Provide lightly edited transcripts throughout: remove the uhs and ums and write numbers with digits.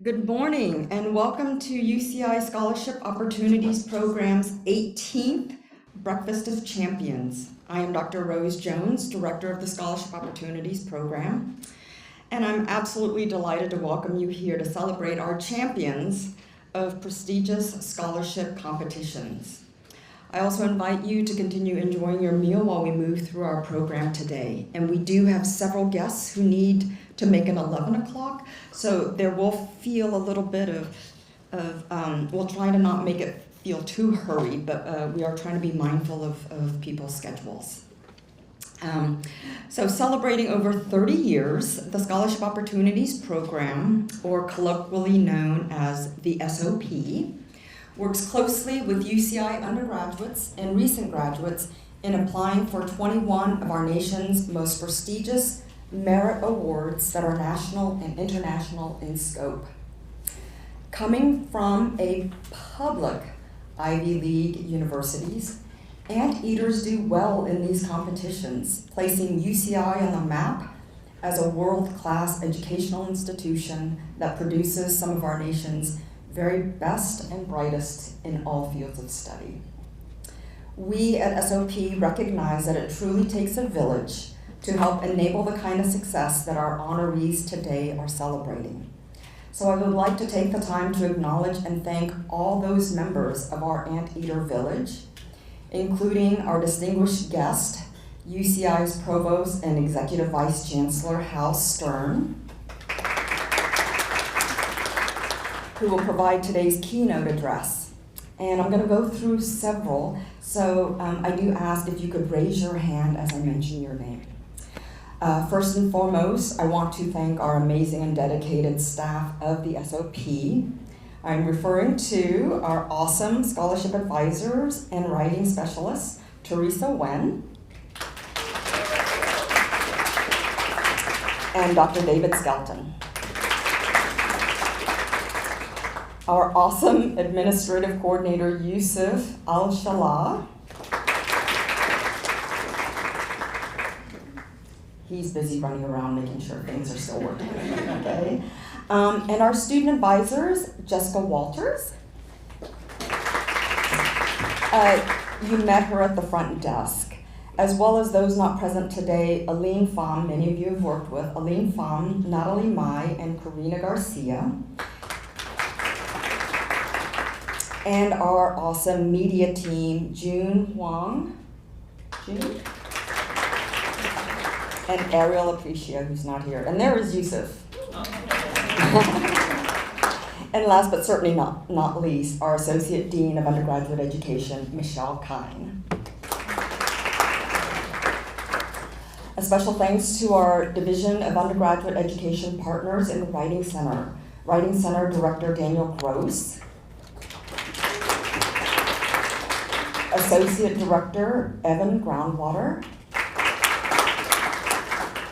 Good morning and welcome to UCI Scholarship Opportunities Program's 18th Breakfast of Champions. I am Dr. Rose Jones, Director of the Scholarship Opportunities Program, and I'm absolutely delighted to welcome you here to celebrate our champions of prestigious scholarship competitions. I also invite you to continue enjoying your meal while we move through our program today. And we do have several guests who need to make an 11 o'clock, so there will feel a little bit we'll try to not make it feel too hurried, but we are trying to be mindful of people's schedules. So celebrating over 30 years, the Scholarship Opportunities Program, or colloquially known as the SOP, works closely with UCI undergraduates and recent graduates in applying for 21 of our nation's most prestigious merit awards that are national and international in scope. Coming from a public Ivy League universities, Anteaters do well in these competitions, placing UCI on the map as a world-class educational institution that produces some of our nation's very best and brightest in all fields of study. We at SOP recognize that it truly takes a village to help enable the kind of success that our honorees today are celebrating. So I would like to take the time to acknowledge and thank all those members of our Anteater Village, including our distinguished guest, UCI's Provost and Executive Vice Chancellor Hal Stern, who will provide today's keynote address. And I'm going to go through several, so I do ask if you could raise your hand as I mention your name. First and foremost, I want to thank our amazing and dedicated staff of the SOP. I'm referring to our awesome scholarship advisors and writing specialists, Teresa Wen and Dr. David Skelton. Our awesome administrative coordinator, Yusuf Al-Shalah. He's busy running around making sure things are still working, okay? And our student advisors, Jessica Walters. You met her at the front desk, as well as those not present today, Aline Pham, many of you have worked with, Aline Pham, Natalie Mai, and Karina Garcia. And our awesome media team, June Huang, and Ariel Aprecia, who's not here. And there is Yusuf. And last but certainly not least, our Associate Dean of Undergraduate Education, Michelle Kine. A special thanks to our Division of Undergraduate Education partners in the Writing Center Director Daniel Gross, Associate Director Evan Groundwater,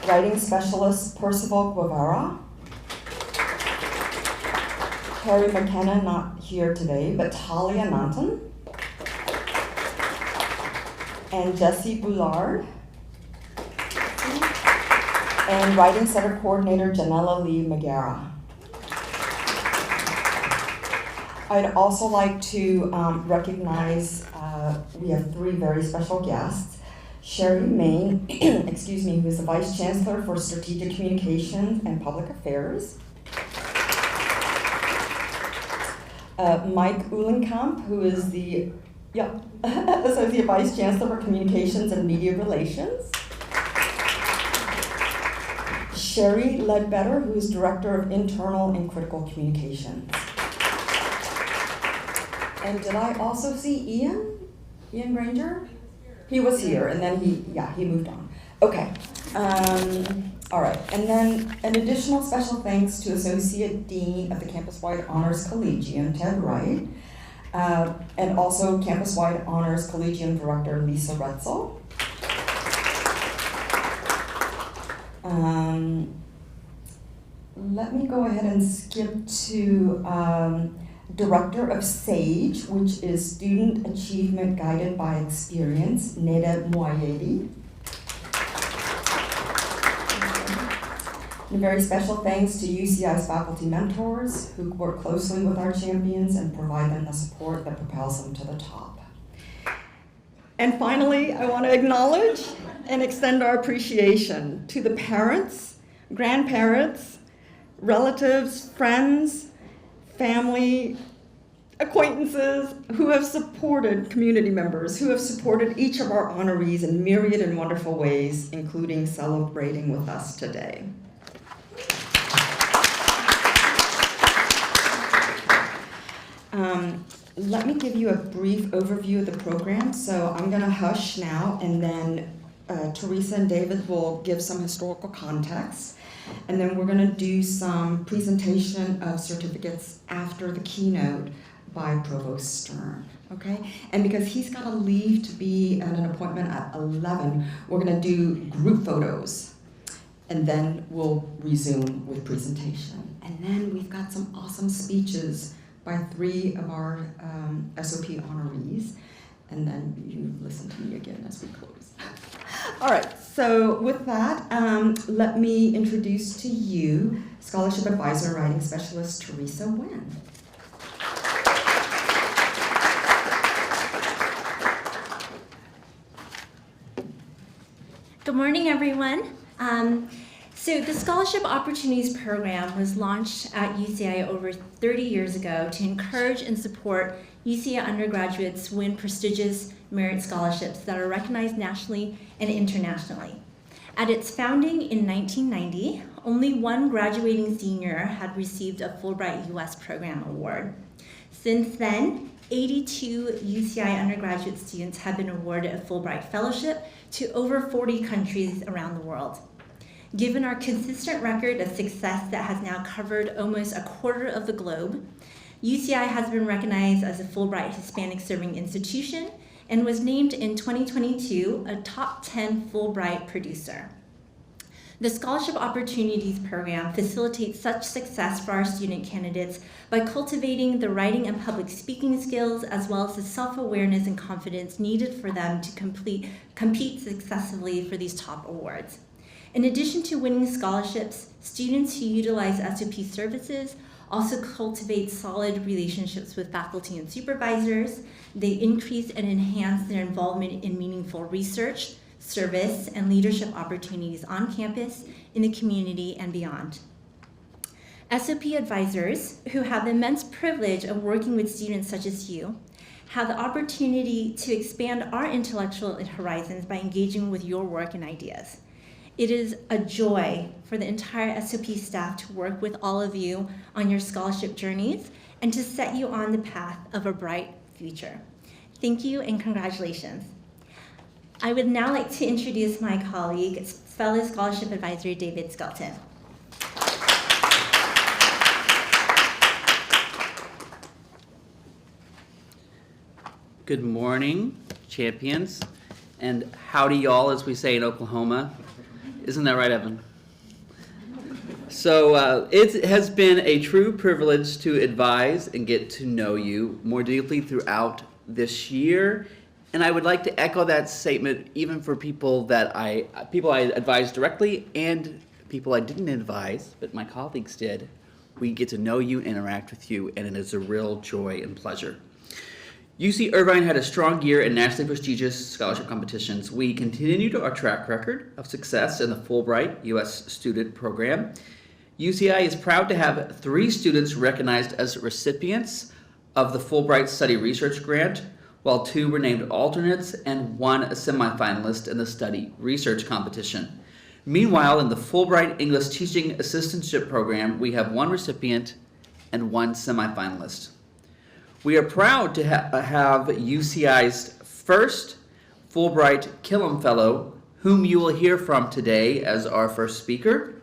Writing Specialist Percival Guevara, Harry McKenna, not here today, but Talia Nanton, and Jessie Boulard, and Writing Center Coordinator Janella Lee Magara. I'd also like to recognize, we have three very special guests. Sherry Main, who is the Vice Chancellor for Strategic Communications and Public Affairs. Mike Uhlenkamp, who is the Associate Vice Chancellor for Communications and Media Relations. Sherry Ledbetter, who is Director of Internal and Critical Communications. And did I also see Ian Granger? He was here, and then he moved on. Okay, all right. And then an additional special thanks to Associate Dean of the Campus-Wide Honors Collegium, Ted Wright, and also Campus-Wide Honors Collegium Director, Lisa Retzel. Let me go ahead and skip to Director of SAGE, which is Student Achievement Guided by Experience, Neda Moayedi. And a very special thanks to UCI's faculty mentors who work closely with our champions and provide them the support that propels them to the top. And finally, I want to acknowledge and extend our appreciation to the parents, grandparents, relatives, friends, family, acquaintances who have supported community members, who have supported each of our honorees in myriad and wonderful ways, including celebrating with us today. Let me give you a brief overview of the program. So I'm going to hush now, and then Teresa and David will give some historical context. And then we're going to do some presentation of certificates after the keynote by Provost Stern, okay? And because he's got to leave to be at an appointment at 11, we're going to do group photos, and then we'll resume with presentation. And then we've got some awesome speeches by 3 of our SOP honorees, and then you listen to me again as we close. All right, so with that, let me introduce to you Scholarship Advisor and Writing Specialist Teresa Nguyen. Good morning, everyone. So the Scholarship Opportunities Program was launched at UCI over 30 years ago to encourage and support UCI undergraduates win prestigious merit scholarships that are recognized nationally and internationally. At its founding in 1990, only one graduating senior had received a Fulbright U.S. Program award. Since then, 82 UCI undergraduate students have been awarded a Fulbright Fellowship to over 40 countries around the world. Given our consistent record of success that has now covered almost a quarter of the globe, UCI has been recognized as a Fulbright Hispanic Serving Institution and was named in 2022 a top 10 Fulbright producer. The Scholarship Opportunities Program facilitates such success for our student candidates by cultivating the writing and public speaking skills, as well as the self-awareness and confidence needed for them to compete successfully for these top awards. In addition to winning scholarships, students who utilize SOP services also cultivate solid relationships with faculty and supervisors. They increase and enhance their involvement in meaningful research, service, and leadership opportunities on campus, in the community, and beyond. SOP advisors, who have the immense privilege of working with students such as you, have the opportunity to expand our intellectual horizons by engaging with your work and ideas. It is a joy for the entire SOP staff to work with all of you on your scholarship journeys and to set you on the path of a bright future. Thank you and congratulations. I would now like to introduce my colleague, fellow scholarship advisor, David Skelton. Good morning, champions, and howdy y'all, as we say in Oklahoma. Isn't that right, Evan? So it has been a true privilege to advise and get to know you more deeply throughout this year. And I would like to echo that statement even for people I advised directly and people I didn't advise, but my colleagues did. We get to know you, interact with you, and it is a real joy and pleasure. UC Irvine had a strong year in nationally prestigious scholarship competitions. We continued our track record of success in the Fulbright U.S. Student Program. UCI is proud to have 3 students recognized as recipients of the Fulbright Study Research Grant, while 2 were named alternates and 1 a semifinalist in the study research competition. Meanwhile, in the Fulbright English Teaching Assistantship Program, we have 1 recipient and 1 semifinalist. We are proud to have UCI's first Fulbright Killam Fellow, whom you will hear from today as our first speaker.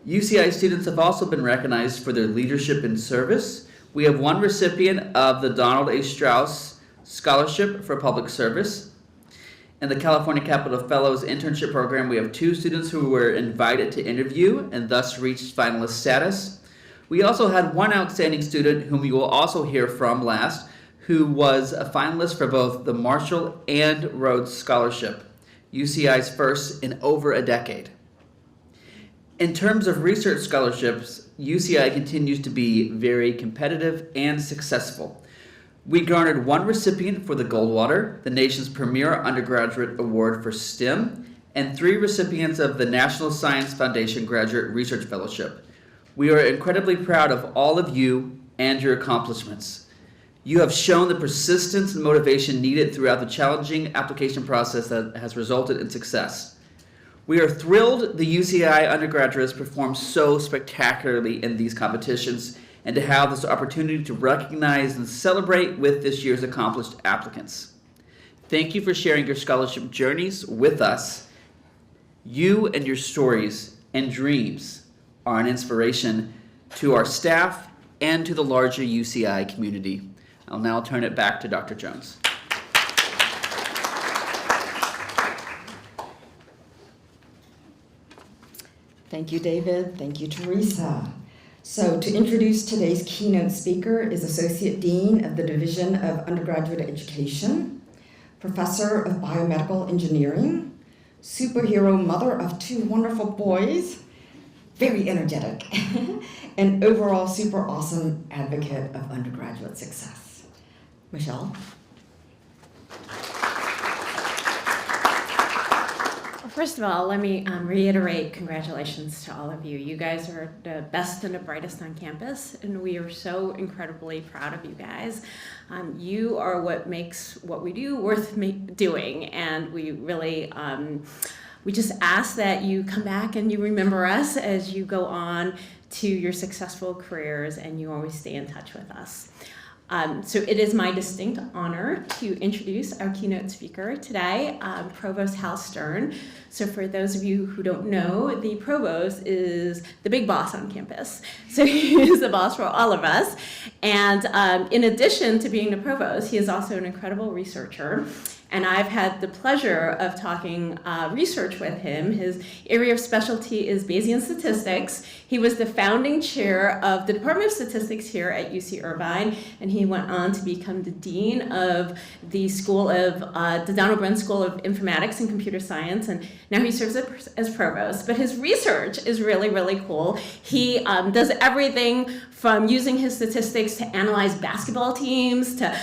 UCI students have also been recognized for their leadership and service. We have 1 recipient of the Donald A. Strauss Scholarship for Public Service. In the California Capital Fellows Internship Program, we have 2 students who were invited to interview and thus reached finalist status. We also had 1 outstanding student whom you will also hear from last, who was a finalist for both the Marshall and Rhodes Scholarship, UCI's first in over a decade. In terms of research scholarships, UCI continues to be very competitive and successful. We garnered one recipient for the Goldwater, the nation's premier undergraduate award for STEM, and 3 recipients of the National Science Foundation Graduate Research Fellowship. We are incredibly proud of all of you and your accomplishments. You have shown the persistence and motivation needed throughout the challenging application process that has resulted in success. We are thrilled the UCI undergraduates performed so spectacularly in these competitions and to have this opportunity to recognize and celebrate with this year's accomplished applicants. Thank you for sharing your scholarship journeys with us. You and your stories and dreams are an inspiration to our staff and to the larger UCI community. I'll now turn it back to Dr. Jones. Thank you, David. Thank you, Teresa. So to introduce today's keynote speaker is Associate Dean of the Division of Undergraduate Education, Professor of Biomedical Engineering, superhero mother of 2 wonderful boys, very energetic, and overall super awesome advocate of undergraduate success. Michelle? First of all, let me reiterate congratulations to all of you. You guys are the best and the brightest on campus, and we are so incredibly proud of you guys. You are what makes what we do worth doing, and we really, we just ask that you come back and you remember us as you go on to your successful careers, and you always stay in touch with us. So it is my distinct honor to introduce our keynote speaker today, Provost Hal Stern. So for those of you who don't know, the provost is the big boss on campus. So he is the boss for all of us. And in addition to being the provost, he is also an incredible researcher. And I've had the pleasure of talking research with him. His area of specialty is Bayesian statistics. He was the founding chair of the Department of Statistics here at UC Irvine, and he went on to become the dean of the School of, the Donald Bren School of Informatics and Computer Science, and now he serves as provost. But his research is really, really cool. He does everything from using his statistics to analyze basketball teams to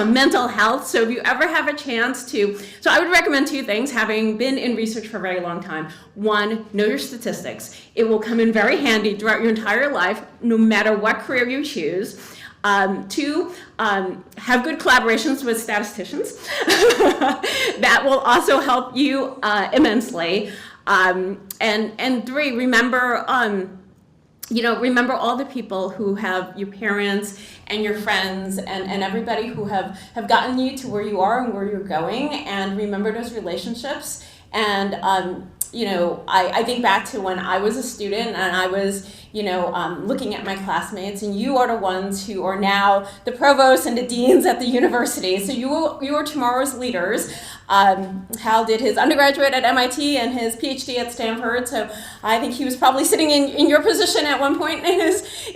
mental health. So if you ever have a chance to, so I would recommend 2 things, having been in research for a very long time. 1, know your statistics. It will come in very handy throughout your entire life, no matter what career you choose. 2, have good collaborations with statisticians. That will also help you immensely. And 3, remember, remember all the people who have your parents and your friends and everybody who have gotten you to where you are and where you're going, and remember those relationships. And, I think back to when I was a student and I was, looking at my classmates, and you are the ones who are now the provosts and the deans at the university. So you are tomorrow's leaders. Hal did his undergraduate at MIT and his PhD at Stanford. So I think he was probably sitting in your position at one point in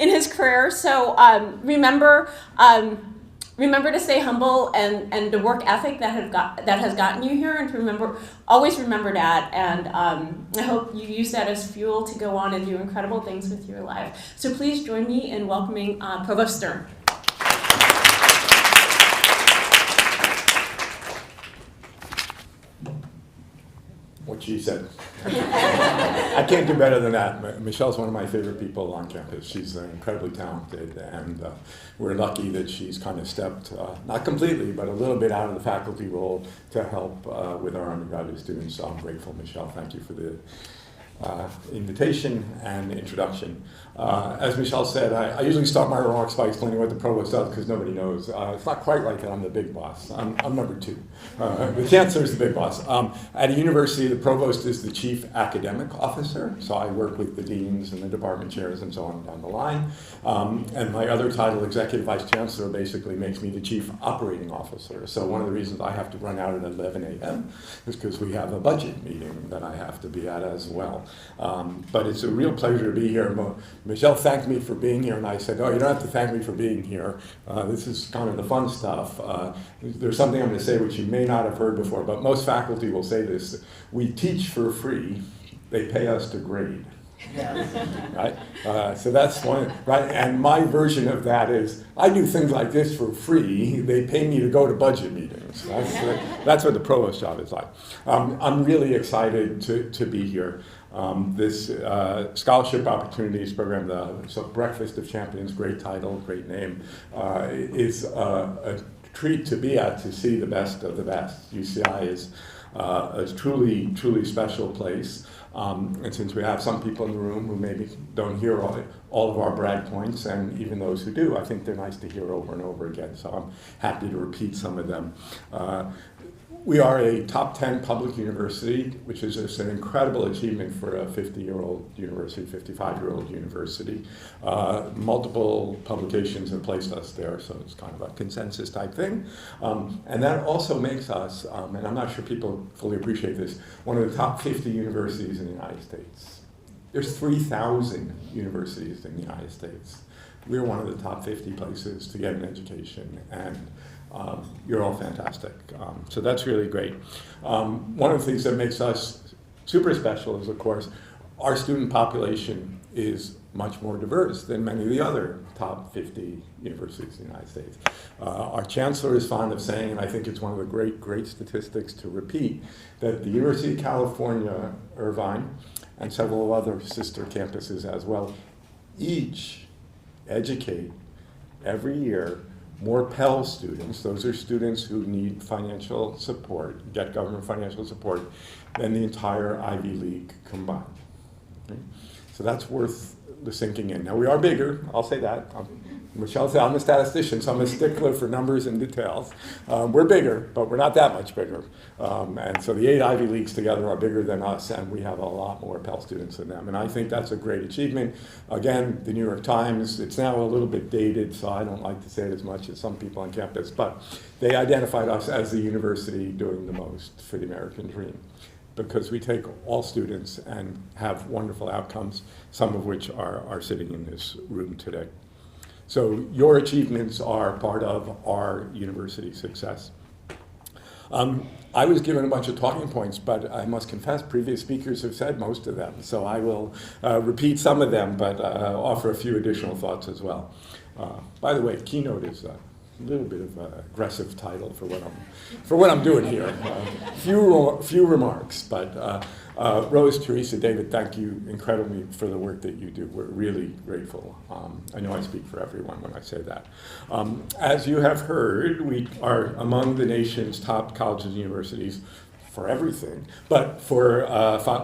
his career. So remember to stay humble and the work ethic that has gotten you here, and to always remember that. And I hope you use that as fuel to go on and do incredible things with your life. So please join me in welcoming Provost Stern. What she said. I can't do better than that. Michelle's one of my favorite people on campus. She's incredibly talented, and we're lucky that she's kind of stepped, not completely, but a little bit out of the faculty role to help with our undergraduate students. So I'm grateful, Michelle. Thank you for the invitation and introduction. As Michelle said, I usually start my remarks by explaining what the provost does, because nobody knows. It's not quite right that I'm the big boss. I'm number 2. The chancellor is the big boss. At a university, the provost is the chief academic officer, so I work with the deans and the department chairs and so on down the line. And my other title, executive vice chancellor, basically makes me the chief operating officer. So one of the reasons I have to run out at 11 a.m. is because we have a budget meeting that I have to be at as well. But it's a real pleasure to be here. Michelle thanked me for being here, and I said, oh, you don't have to thank me for being here. This is kind of the fun stuff. There's something I'm going to say which you may not have heard before, but most faculty will say this. We teach for free. They pay us to grade. Right? So that's one, right? And my version of that is I do things like this for free. They pay me to go to budget meetings. That's what the provost job is like. I'm really excited to be here. This Scholarship Opportunities Program, the Breakfast of Champions, great title, great name, is a treat to be at, to see the best of the best. UCI is a truly, truly special place. And since we have some people in the room who maybe don't hear all of our brag points, and even those who do, I think they're nice to hear over and over again. So I'm happy to repeat some of them. We are a top 10 public university, which is just an incredible achievement for a 50-year-old university, 55-year-old university. Multiple publications have placed us there, so it's kind of a consensus type thing. And that also makes us, and I'm not sure people fully appreciate this, one of the top 50 universities in the United States. There's 3,000 universities in the United States. We're one of the top 50 places to get an education, and you're all fantastic. So that's really great. One of the things that makes us super special is, of course, our student population is much more diverse than many of the other top 50 universities in the United States. Our chancellor is fond of saying, and I think it's one of the great statistics to repeat, that the University of California, Irvine, and several other sister campuses as well, each educate every year more Pell students, those are students who need financial support, get government financial support, than the entire Ivy League combined. Okay? So that's worth the sinking in. Now, we are bigger, I'll say that. Michelle said I'm a statistician, so I'm a stickler for numbers and details. We're bigger, but we're not that much bigger. And so the 8 Ivy Leagues together are bigger than us, and we have a lot more Pell students than them. And I think that's a great achievement. Again, the New York Times, it's now a little bit dated, so I don't like to say it as much as some people on campus, but they identified us as the university doing the most for the American dream, because we take all students and have wonderful outcomes, some of which are sitting in this room today. So your achievements are part of our university success. I was given a bunch of talking points, but I must confess previous speakers have said most of them. So I will repeat some of them, but offer a few additional thoughts as well. By the way, keynote is a little bit of an aggressive title for what I'm doing here. Few remarks, but Rose, Teresa, David, thank you incredibly for the work that you do. We're really grateful. I know I speak for everyone when I say that. As you have heard, we are among the nation's top colleges and universities for everything, but for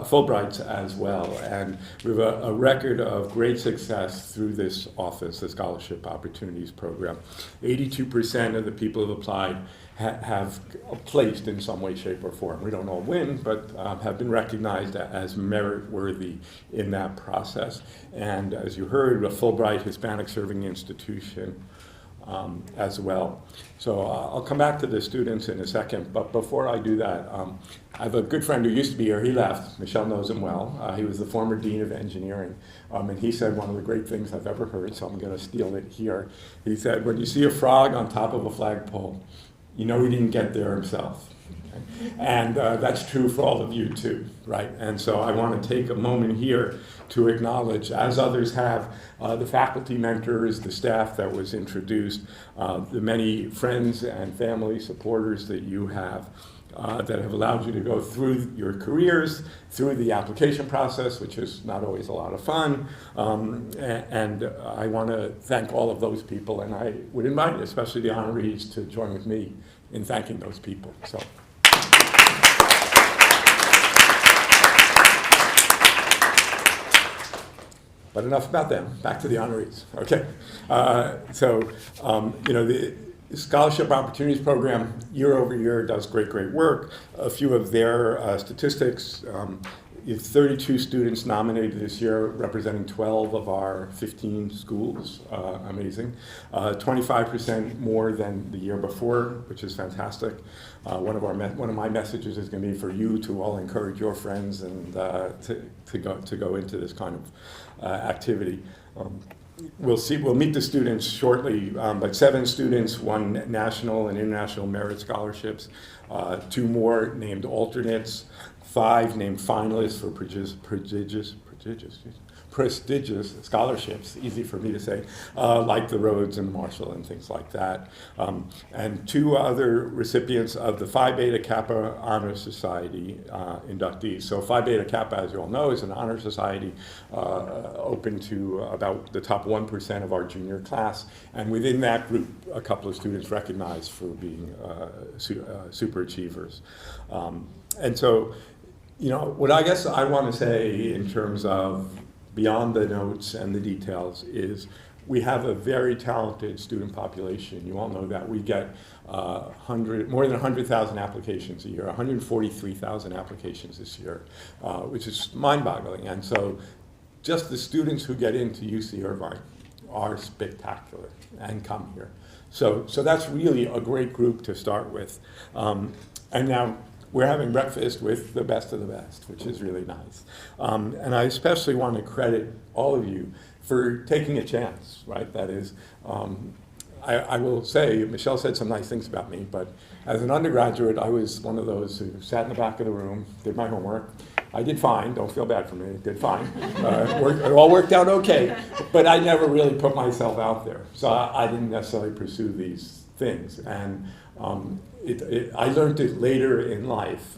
Fulbrights as well. And we have a record of great success through this office, the Scholarship Opportunities Program. 82% of the people who have applied have placed in some way, shape, or form. We don't all win, but have been recognized as merit-worthy in that process. And as you heard, a Fulbright Hispanic Serving Institution as well. So I'll come back to the students in a second, but before I do that, I have a good friend who used to be here. He left. Michelle knows him well. He was the former dean of engineering, and he said one of the great things I've ever heard, so I'm going to steal it here. He said, when you see a frog on top of a flagpole, you know he didn't get there himself. Okay? And that's true for all of you too, right? And so I want to take a moment here to acknowledge, as others have, the faculty mentors, the staff that was introduced, the many friends and family supporters that you have that have allowed you to go through your careers, through the application process, which is not always a lot of fun. And I want to thank all of those people, and I would invite especially the honorees to join with me in thanking those people. So. But enough about them. Back to the honorees. Okay. The Scholarship Opportunities Program, year over year, does great work. A few of their statistics. You have 32 students nominated this year, representing 12 of our 15 schools. Amazing. 25% more than the year before, which is fantastic. One of my messages is going to be for you to all encourage your friends and to go into this kind of activity. We'll meet the students shortly, but 7 students won national and international merit scholarships, 2 more named alternates, 5 named finalists for prestigious prestigious scholarships, easy for me to say, like the Rhodes and Marshall and things like that. And 2 other recipients of the Phi Beta Kappa Honor Society inductees. So Phi Beta Kappa, as you all know, is an honor society open to about the top 1% of our junior class. And within that group, a couple of students recognized for being super achievers. And so, you know, what I guess I want to say in terms of beyond the notes and the details is we have a very talented student population. You all know that. We get more than 100,000 applications a year, 143,000 applications this year, which is mind-boggling. And so just the students who get into UC Irvine are spectacular and come here. So that's really a great group to start with. And now we're having breakfast with the best of the best, which is really nice. And I especially want to credit all of you for taking a chance, right? That is, I will say, Michelle said some nice things about me, but as an undergraduate, I was one of those who sat in the back of the room, did my homework. I did fine, don't feel bad for me, did fine. It all worked out okay, but I never really put myself out there. So I didn't necessarily pursue these things. And I learned it later in life.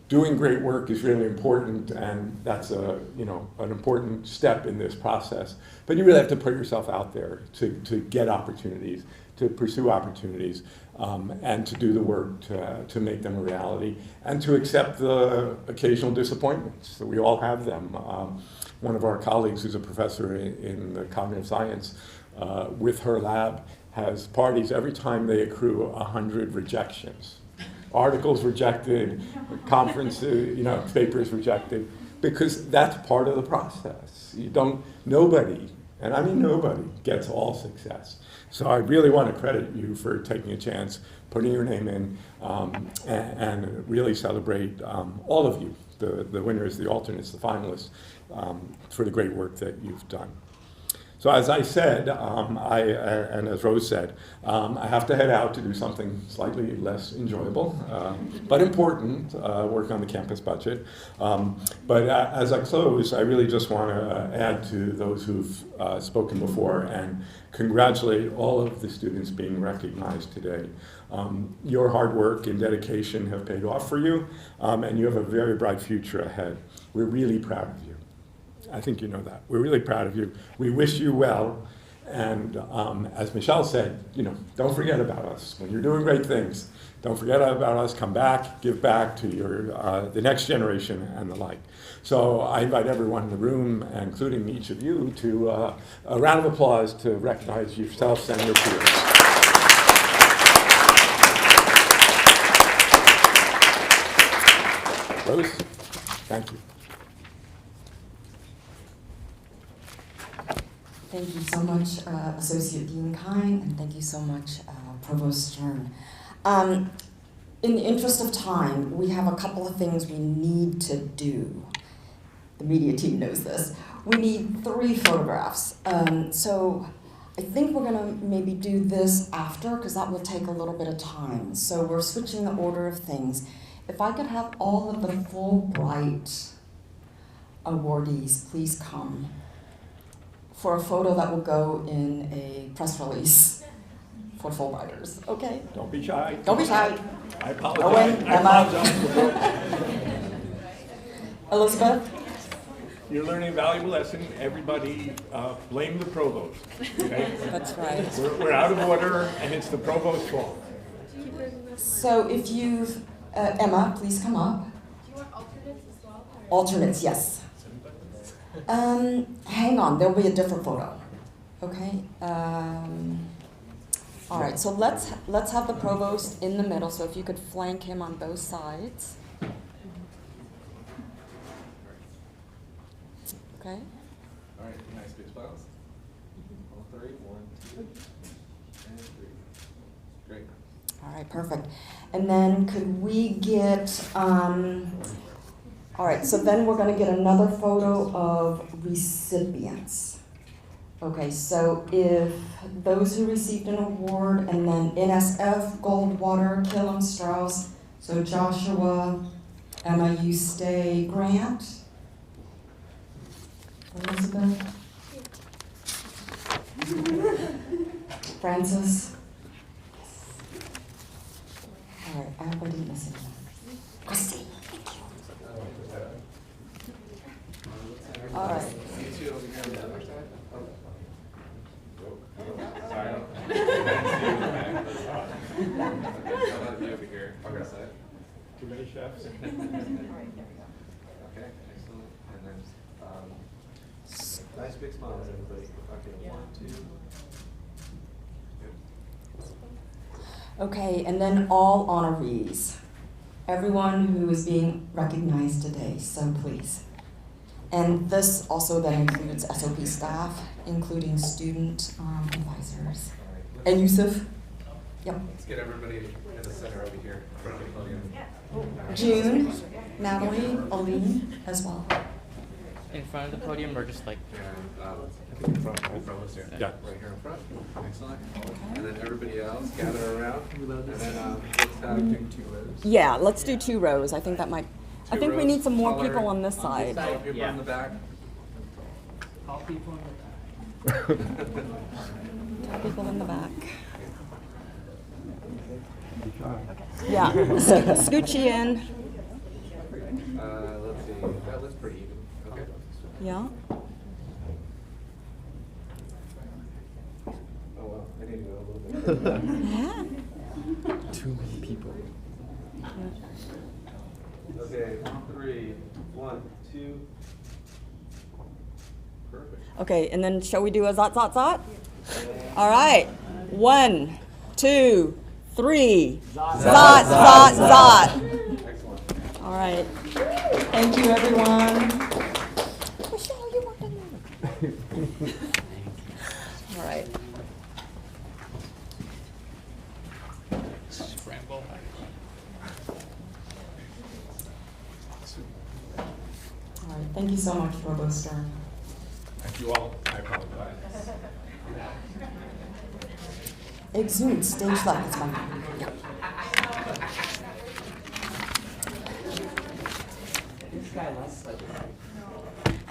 Doing great work is really important, and that's an important step in this process. But you really have to put yourself out there to get opportunities, to pursue opportunities, and to do the work to make them a reality, and to accept the occasional disappointments. So we all have them. One of our colleagues, who's a professor in the cognitive science, with her lab, has parties every time they accrue 100 rejections. Articles rejected, conferences, papers rejected, because that's part of the process. Nobody, and I mean nobody, gets all success. So I really want to credit you for taking a chance, putting your name in, and really celebrate all of you, the winners, the alternates, the finalists, for the great work that you've done. So as I said, and as Rose said, I have to head out to do something slightly less enjoyable, but important, work on the campus budget. But as I close, I really just want to add to those who've spoken before and congratulate all of the students being recognized today. Your hard work and dedication have paid off for you, and you have a very bright future ahead. We're really proud of you. I think you know that. We're really proud of you. We wish you well. And as Michelle said, don't forget about us. When you're doing great things, don't forget about us. Come back, give back to the next generation and the like. So I invite everyone in the room, including each of you, to a round of applause to recognize yourselves and your peers. Rose, thank you. Thank you so much, Associate Dean Kine, and thank you so much, Provost Stern. In the interest of time, we have a couple of things we need to do. The media team knows this. We need 3 photographs. So I think we're gonna maybe do this after, because that will take a little bit of time. So we're switching the order of things. If I could have all of the Fulbright awardees please come for a photo that will go in a press release for Fulbrighters, okay? Don't be shy. Don't be shy. I apologize. Owen, Emma. Elizabeth? You're learning a valuable lesson. Everybody blame the provost. Okay? That's right. We're out of order, and it's the provost's fault. So if you've, Emma, please come up. Do you want alternates as well? Alternates, yes. Hang on, there'll be a different photo. Okay. All right. So let's have the provost in the middle. So if you could flank him on both sides. Okay. All right. Nice big smiles. All 3. 1, 2, and 3. Great. All right. Perfect. And then could we get? All right, so then we're going to get another photo of recipients. Okay, so if those who received an award, and then NSF, Goldwater, Killam, Strauss, so Joshua, Emma, you stay, Grant. Elizabeth? Francis? All right, I hope I didn't miss anyone. Christine, thank you. All right. You two over here on the other side. Sorry. How about you over here on this side? Too many chefs. Okay, excellent. And then, nice big smiles, everybody. Okay, 1, 2. Okay, and then all honorees. Everyone who is being recognized today, so please. And this also then includes SOP staff, including student advisors. And Yusuf? Yep. Let's get everybody in the center over here, in front of the podium. June, Natalie, Aline as well. In front of the podium or just like? I think in front of us here. Yeah. Right here in front. Excellent. And then everybody else gather around. And then let's have 2 rows. Yeah, let's do 2 rows. I think that might, I think we need some more Taller people on this side. Taller people in the back. All people in the People in the back. Yeah, scoochie in. Let's see. That looks pretty even. Okay. Yeah. Oh well, I need to go a little bit. Yeah. Too many people. Okay, 3, 1, 2. Perfect. Okay, and then shall we do a zot, zot, zot? All right. 1, 2, 3. Zot, zot, zot. Excellent. All right. Thank you, everyone. Michelle, you want to know. All right. scramble. All right. Thank you so much, Provost Stern. Thank you all. I apologize. Exude, stage left. It's fine. Yeah.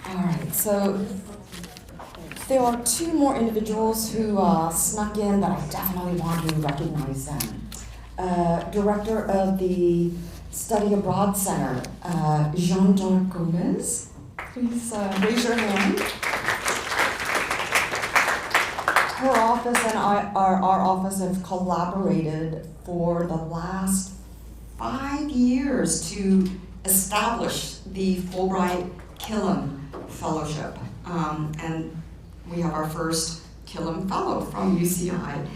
All right, so there are 2 more individuals who snuck in that I definitely want to recognize them. Director of the Study Abroad Center, Jean-Jacques Gomez. Please raise your hand. Her office and our office have collaborated for the last 5 years to establish the Fulbright Killam Fellowship. And we have our first Killam Fellow from UCI,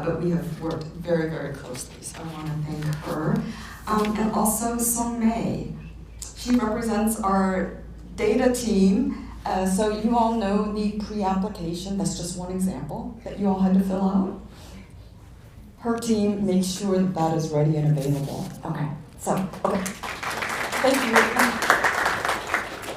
but we have worked very, very closely. So I want to thank her. And also Song Mei. She represents our data team. So you all know the pre-application, that's just one example that you all had to fill out. Her team makes sure that that is ready and available. Okay, thank you.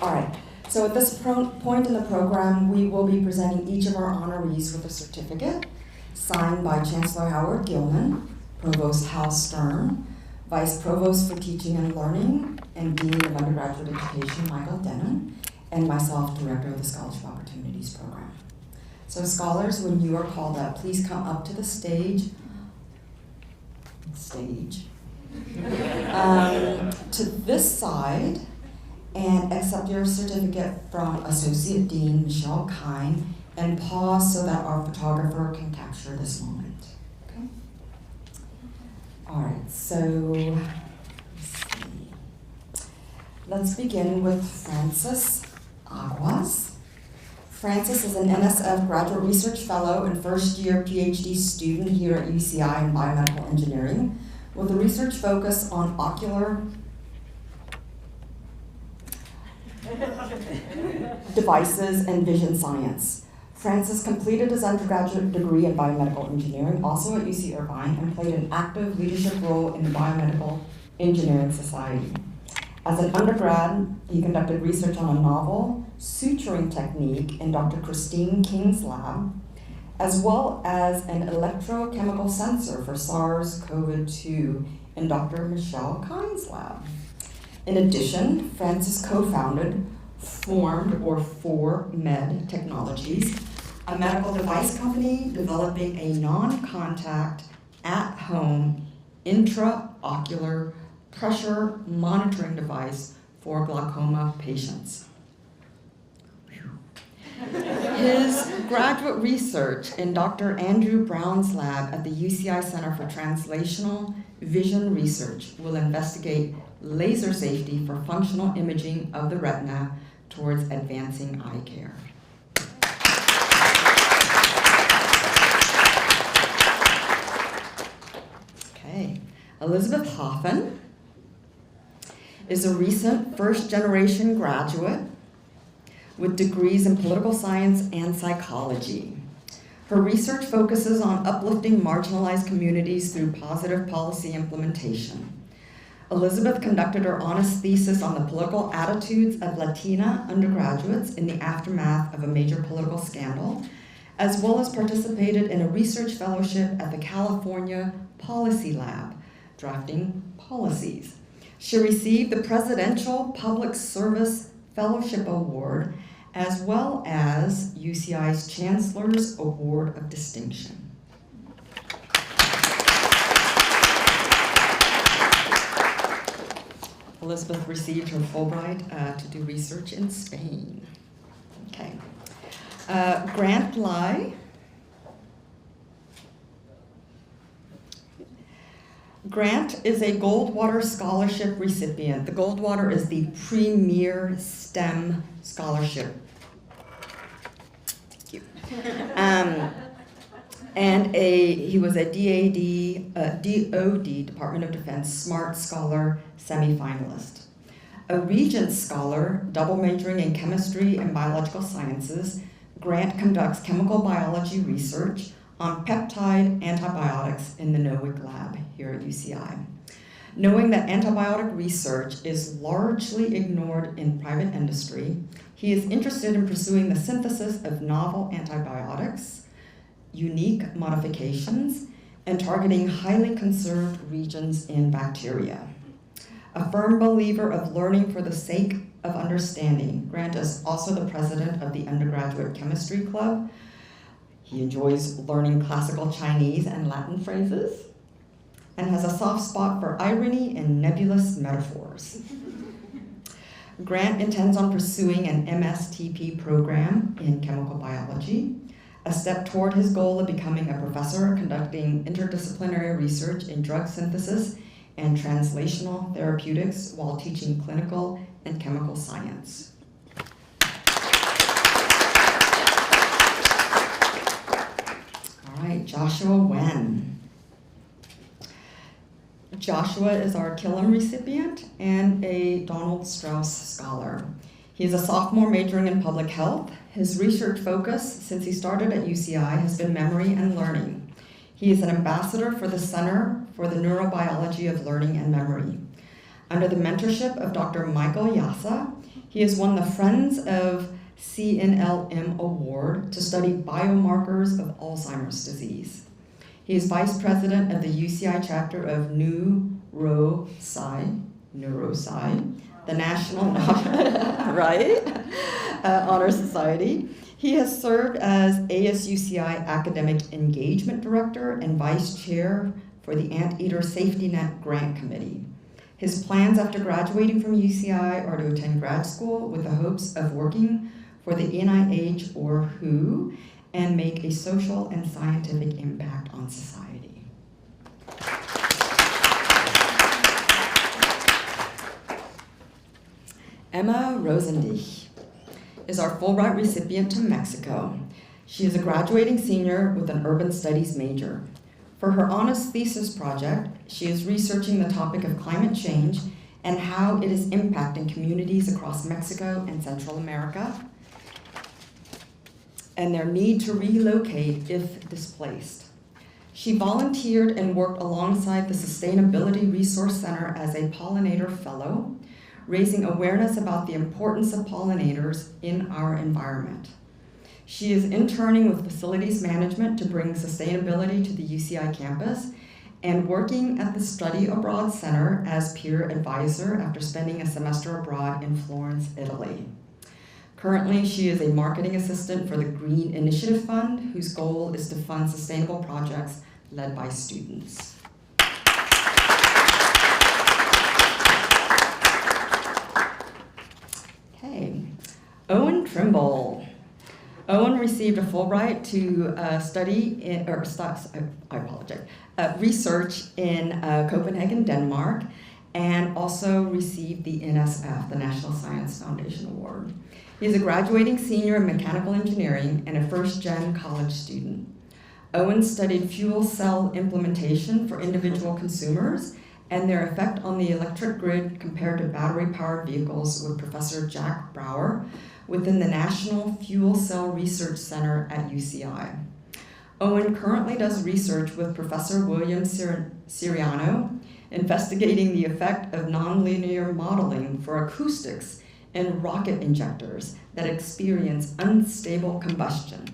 All right, so at this point in the program, we will be presenting each of our honorees with a certificate signed by Chancellor Howard Gilman, Provost Hal Stern, Vice Provost for Teaching and Learning, and Dean of Undergraduate Education, Michael Denham, and myself, Director of the Scholarship Opportunities Program. So scholars, when you are called up, please come up to the stage, to this side, and accept your certificate from Associate Dean Michelle Kine, and pause so that our photographer can capture this moment. Okay? All right, so let's see. Let's begin with Francis Aguas. Francis is an NSF Graduate Research Fellow and first-year PhD student here at UCI in Biomedical Engineering, with a research focus on ocular devices and vision science. Francis completed his undergraduate degree in biomedical engineering, also at UC Irvine, and played an active leadership role in the Biomedical Engineering Society. As an undergrad, he conducted research on a novel suturing technique in Dr. Christine King's lab, as well as an electrochemical sensor for SARS-CoV-2 in Dr. Michelle Kine's lab. In addition, Francis co-founded Formed, or ForMed Technologies, a medical device company developing a non-contact, at-home, intraocular pressure monitoring device for glaucoma patients. His graduate research in Dr. Andrew Brown's lab at the UCI Center for Translational Vision Research will investigate laser safety for functional imaging of the retina towards advancing eye care. Okay, Elizabeth Hoffen is a recent first-generation graduate with degrees in political science and psychology. Her research focuses on uplifting marginalized communities through positive policy implementation. Elizabeth conducted her honors thesis on the political attitudes of Latina undergraduates in the aftermath of a major political scandal, as well as participated in a research fellowship at the California Policy Lab, drafting policies. She received the Presidential Public Service Fellowship Award, as well as UCI's Chancellor's Award of Distinction. Elizabeth received her Fulbright to do research in Spain. Okay. Grant Lai. Grant is a Goldwater Scholarship recipient. The Goldwater is the premier STEM scholarship. Thank you. And he was a DoD, Department of Defense, Smart Scholar semifinalist. A Regents Scholar, double majoring in chemistry and biological sciences, Grant conducts chemical biology research on peptide antibiotics in the NOIC lab here at UCI. Knowing that antibiotic research is largely ignored in private industry, he is interested in pursuing the synthesis of novel antibiotics, unique modifications, and targeting highly conserved regions in bacteria. A firm believer of learning for the sake of understanding, Grant is also the president of the Undergraduate Chemistry Club. He enjoys learning classical Chinese and Latin phrases and has a soft spot for irony and nebulous metaphors. Grant intends on pursuing an MSTP program in chemical biology, a step toward his goal of becoming a professor conducting interdisciplinary research in drug synthesis and translational therapeutics while teaching clinical and chemical science. All right, Joshua Wen. Joshua is our Killam recipient and a Donald Strauss Scholar. He is a sophomore majoring in public health. His research focus since he started at UCI has been memory and learning. He is an ambassador for the Center for the Neurobiology of Learning and Memory. Under the mentorship of Dr. Michael Yassa, he has won the Friends of CNLM Award to study biomarkers of Alzheimer's disease. He is vice president of the UCI chapter of NeuroSci, the National Honor Society. He has served as ASUCI Academic Engagement Director and Vice Chair for the Anteater Safety Net Grant Committee. His plans after graduating from UCI are to attend grad school with the hopes of working for the NIH or WHO and make a social and scientific impact on society. Emma Rosendich is our Fulbright recipient to Mexico. She is a graduating senior with an urban studies major. For her honors thesis project, she is researching the topic of climate change and how it is impacting communities across Mexico and Central America, and their need to relocate if displaced. She volunteered and worked alongside the Sustainability Resource Center as a pollinator fellow, raising awareness about the importance of pollinators in our environment. She is interning with facilities management to bring sustainability to the UCI campus and working at the Study Abroad Center as peer advisor after spending a semester abroad in Florence, Italy. Currently, she is a marketing assistant for the Green Initiative Fund, whose goal is to fund sustainable projects led by students. Okay, Owen Trimble. Owen received a Fulbright to research in Copenhagen, Denmark, and also received the NSF, the National Science Foundation Award. He is a graduating senior in mechanical engineering and a first-gen college student. Owen studied fuel cell implementation for individual consumers and their effect on the electric grid compared to battery-powered vehicles with Professor Jack Brower within the National Fuel Cell Research Center at UCI. Owen currently does research with Professor William Siriano, investigating the effect of nonlinear modeling for acoustics in rocket injectors that experience unstable combustion,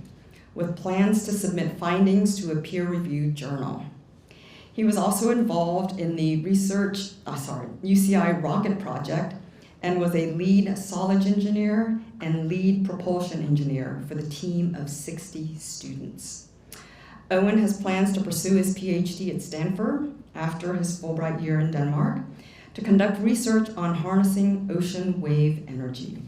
with plans to submit findings to a peer-reviewed journal. He was also involved in the UCI rocket project and was a lead solid engineer and lead propulsion engineer for the team of 60 students. Owen has plans to pursue his PhD at Stanford after his Fulbright year in Denmark to conduct research on harnessing ocean wave energy.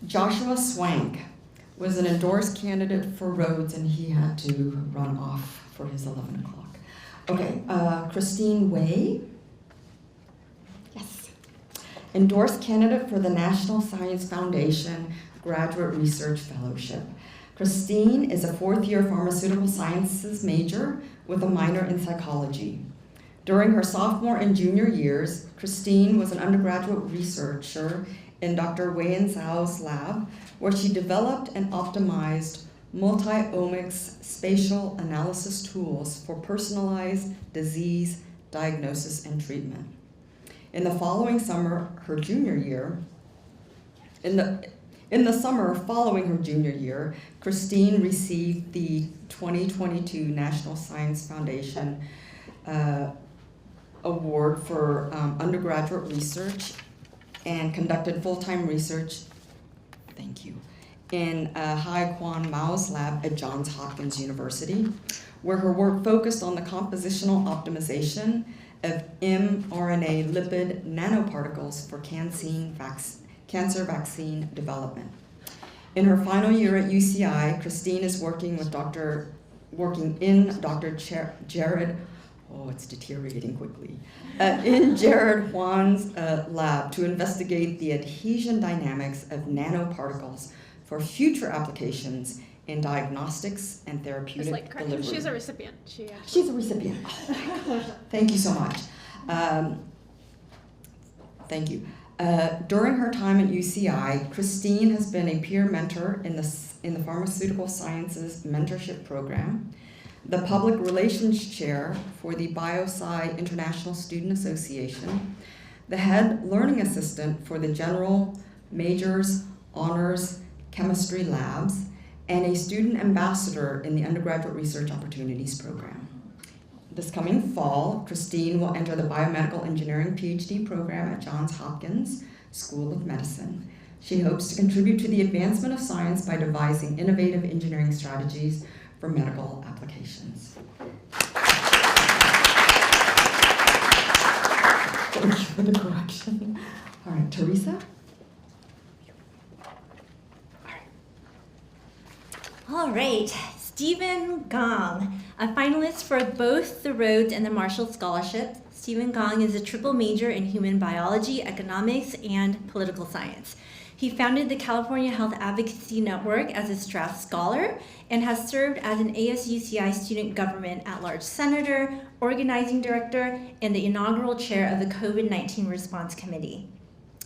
Joshua Swank was an endorsed candidate for Rhodes, and he had to run off for his 11 o'clock. Okay, Christine Way. Yes. Endorsed candidate for the National Science Foundation Graduate Research Fellowship. Christine is a fourth-year pharmaceutical sciences major with a minor in psychology. During her sophomore and junior years, Christine was an undergraduate researcher in Dr. Wayne Zhao's lab, where she developed and optimized multi-omics spatial analysis tools for personalized disease diagnosis and treatment. In the following summer, her junior year, in the summer following her junior year, Christine received the 2022 National Science Foundation Award for undergraduate research and conducted full-time research, thank you, in Hai-Quan Mao's lab at Johns Hopkins University, where her work focused on the compositional optimization of mRNA lipid nanoparticles for cancer vaccine development. In her final year at UCI, Christine is working in Dr. Jared, it's deteriorating quickly, in Jared Huan's lab to investigate the adhesion dynamics of nanoparticles for future applications in diagnostics and therapeutic delivery. She's a recipient. She's a recipient. Thank you so much. Thank you. During her time at UCI, Christine has been a peer mentor in the Pharmaceutical Sciences Mentorship Program, the Public Relations Chair for the BioSci International Student Association, the Head Learning Assistant for the General Majors Honors Chemistry Labs, and a Student Ambassador in the Undergraduate Research Opportunities Program. This coming fall, Christine will enter the Biomedical Engineering PhD program at Johns Hopkins School of Medicine. She hopes to contribute to the advancement of science by devising innovative engineering strategies for medical applications. Thank you for the correction. All right, Teresa? All right, Stephen Gong, a finalist for both the Rhodes and the Marshall Scholarship. Stephen Gong is a triple major in human biology, economics, and political science. He founded the California Health Advocacy Network as a Strath Scholar and has served as an ASUCI Student Government at-Large Senator, Organizing Director, and the inaugural chair of the COVID-19 Response Committee.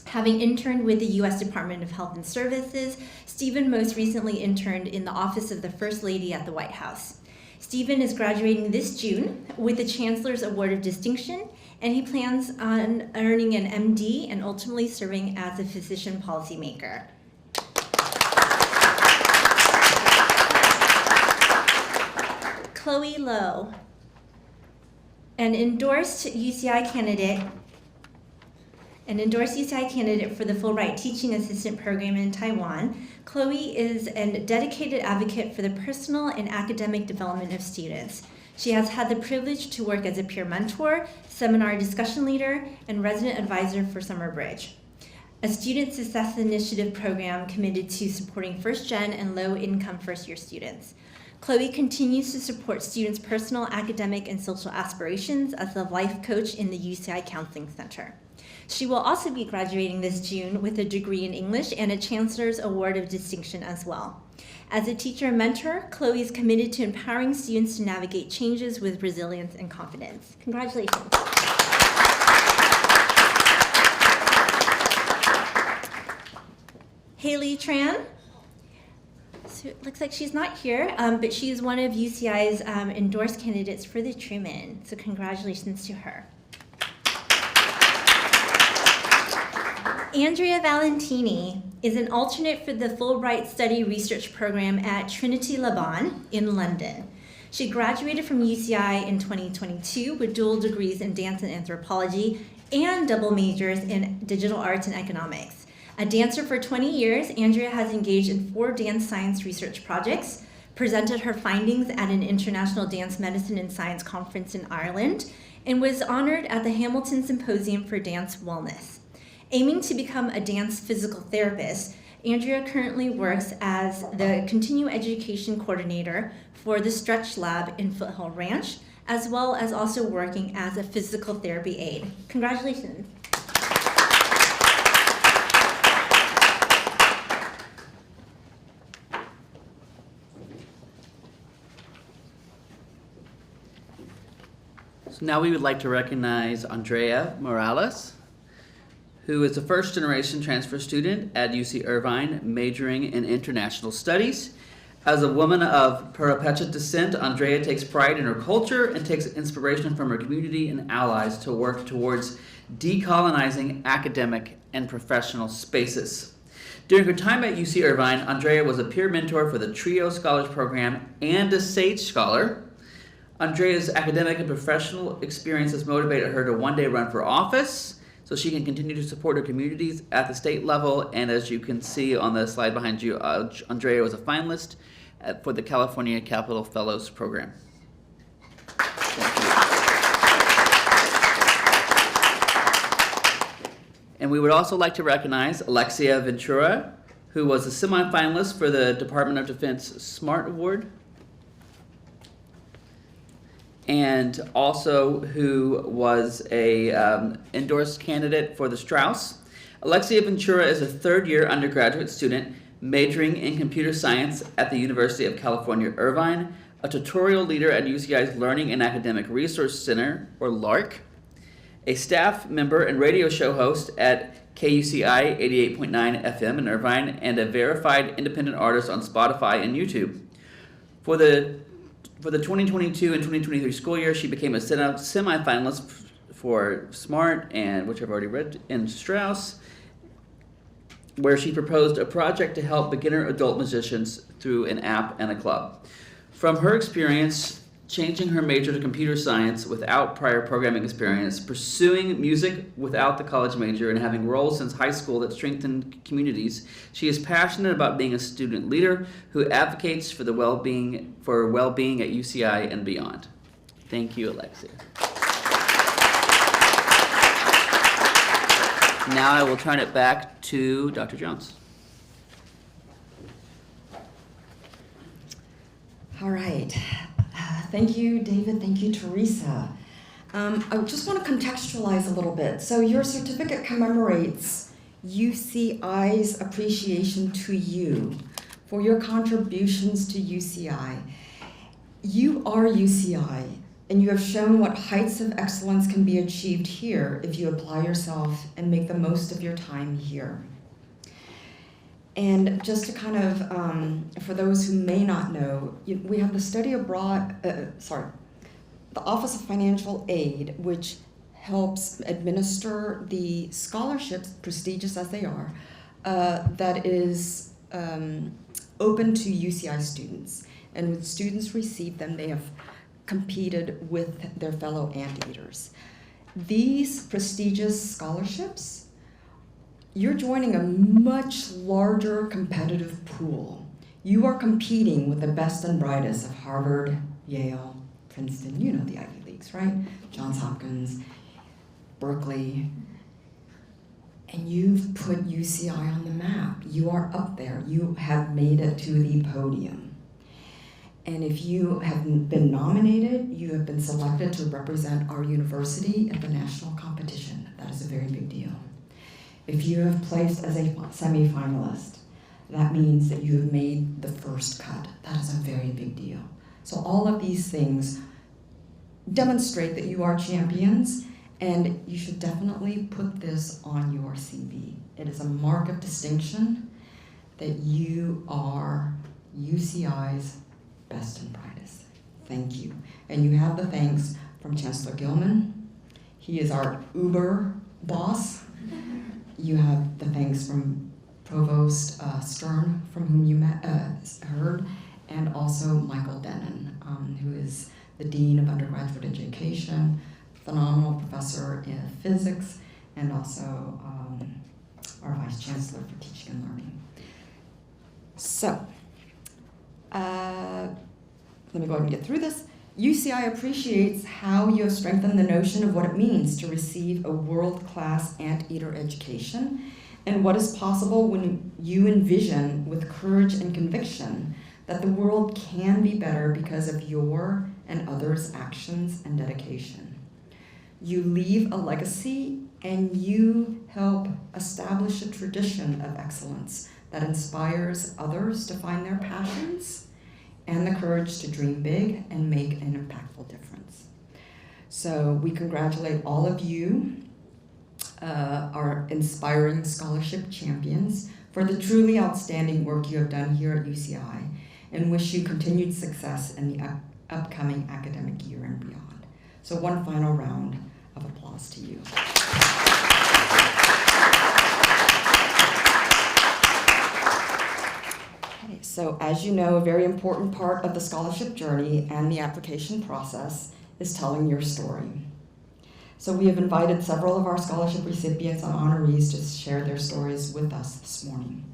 Having interned with the U.S. Department of Health and Services, Stephen most recently interned in the Office of the First Lady at the White House. Stephen is graduating this June with the Chancellor's Award of Distinction, and he plans on earning an MD and ultimately serving as a physician policymaker. Chloe Lowe, an endorsed UCI candidate for the Fulbright Teaching Assistant Program in Taiwan. Chloe is a dedicated advocate for the personal and academic development of students. She has had the privilege to work as a peer mentor, seminar discussion leader, and resident advisor for Summer Bridge, a student success initiative program committed to supporting first-gen and low-income first-year students. Chloe continues to support students' personal, academic, and social aspirations as a life coach in the UCI Counseling Center. She will also be graduating this June with a degree in English and a Chancellor's Award of Distinction as well. As a teacher and mentor, Chloe is committed to empowering students to navigate changes with resilience and confidence. Congratulations. Haley Tran. So it looks like she's not here, but she is one of UCI's endorsed candidates for the Truman. So congratulations to her. Andrea Valentini is an alternate for the Fulbright Study Research Program at Trinity Laban in London. She graduated from UCI in 2022 with dual degrees in dance and anthropology and double majors in digital arts and economics. A dancer for 20 years, Andrea has engaged in 4 dance science research projects, presented her findings at an International Dance Medicine and Science Conference in Ireland, and was honored at the Hamilton Symposium for Dance Wellness. Aiming to become a dance physical therapist, Andrea currently works as the continuing education coordinator for the Stretch Lab in Foothill Ranch, as well as also working as a physical therapy aide. Congratulations. So now we would like to recognize Andrea Morales, who is a first-generation transfer student at UC Irvine, majoring in international studies. As a woman of Purepecha descent, Andrea takes pride in her culture and takes inspiration from her community and allies to work towards decolonizing academic and professional spaces. During her time at UC Irvine, Andrea was a peer mentor for the TRIO Scholars Program and a SAGE Scholar. Andrea's academic and professional experience has motivated her to one day run for office so she can continue to support her communities at the state level. And as you can see on the slide behind you, Andrea was a finalist for the California Capital Fellows Program. And we would also like to recognize Alexia Ventura, who was a semifinalist for the Department of Defense SMART Award, and also who was a endorsed candidate for the Strauss. Alexia Ventura is a third-year undergraduate student majoring in computer science at the University of California, Irvine, a tutorial leader at UCI's Learning and Academic Resource Center, or LARC, a staff member and radio show host at KUCI 88.9 FM in Irvine, and a verified independent artist on Spotify and YouTube. For the 2022 and 2023 school year, she became a semi-finalist for SMART, and which I've already read, in Strauss, where she proposed a project to help beginner adult musicians through an app and a club. From her experience changing her major to computer science without prior programming experience, pursuing music without the college major, and having roles since high school that strengthen communities, she is passionate about being a student leader who advocates for well-being at UCI and beyond. Thank you, Alexia. Now I will turn it back to Dr. Jones. All right. Thank you, David. Thank you, Teresa. I just want to contextualize a little bit. So your certificate commemorates UCI's appreciation to you for your contributions to UCI. You are UCI, and you have shown what heights of excellence can be achieved here if you apply yourself and make the most of your time here. And just to kind of, for those who may not know, we have the study abroad, the Office of Financial Aid, which helps administer the scholarships, prestigious as they are, that is open to UCI students. And when students receive them, they have competed with their fellow anteaters. These prestigious scholarships, you're joining a much larger competitive pool. You are competing with the best and brightest of Harvard, Yale, Princeton, you know the Ivy Leagues, right? Johns Hopkins, Berkeley. And you've put UCI on the map. You are up there. You have made it to the podium. And if you have been nominated, you have been selected to represent our university at the national competition. That is a very big deal. If you have placed as a semifinalist, that means that you have made the first cut. That is a very big deal. So all of these things demonstrate that you are champions, and you should definitely put this on your CV. It is a mark of distinction that you are UCI's best and brightest. Thank you. And you have the thanks from Chancellor Gilman. He is our Uber boss. You have the thanks from Provost Stern, from whom you heard, and also Michael Denon, who is the Dean of Undergraduate Education, phenomenal professor in physics, and also our Vice Chancellor for Teaching and Learning. So, let me go ahead and get through this. UCI appreciates how you have strengthened the notion of what it means to receive a world-class anteater education and what is possible when you envision with courage and conviction that the world can be better because of your and others' actions and dedication. You leave a legacy and you help establish a tradition of excellence that inspires others to find their passions and the courage to dream big and make an impactful difference. So we congratulate all of you, our inspiring scholarship champions, for the truly outstanding work you have done here at UCI, and wish you continued success in the upcoming academic year and beyond. So one final round of applause to you. Okay, so as you know, a very important part of the scholarship journey and the application process is telling your story. So we have invited several of our scholarship recipients and honorees to share their stories with us this morning.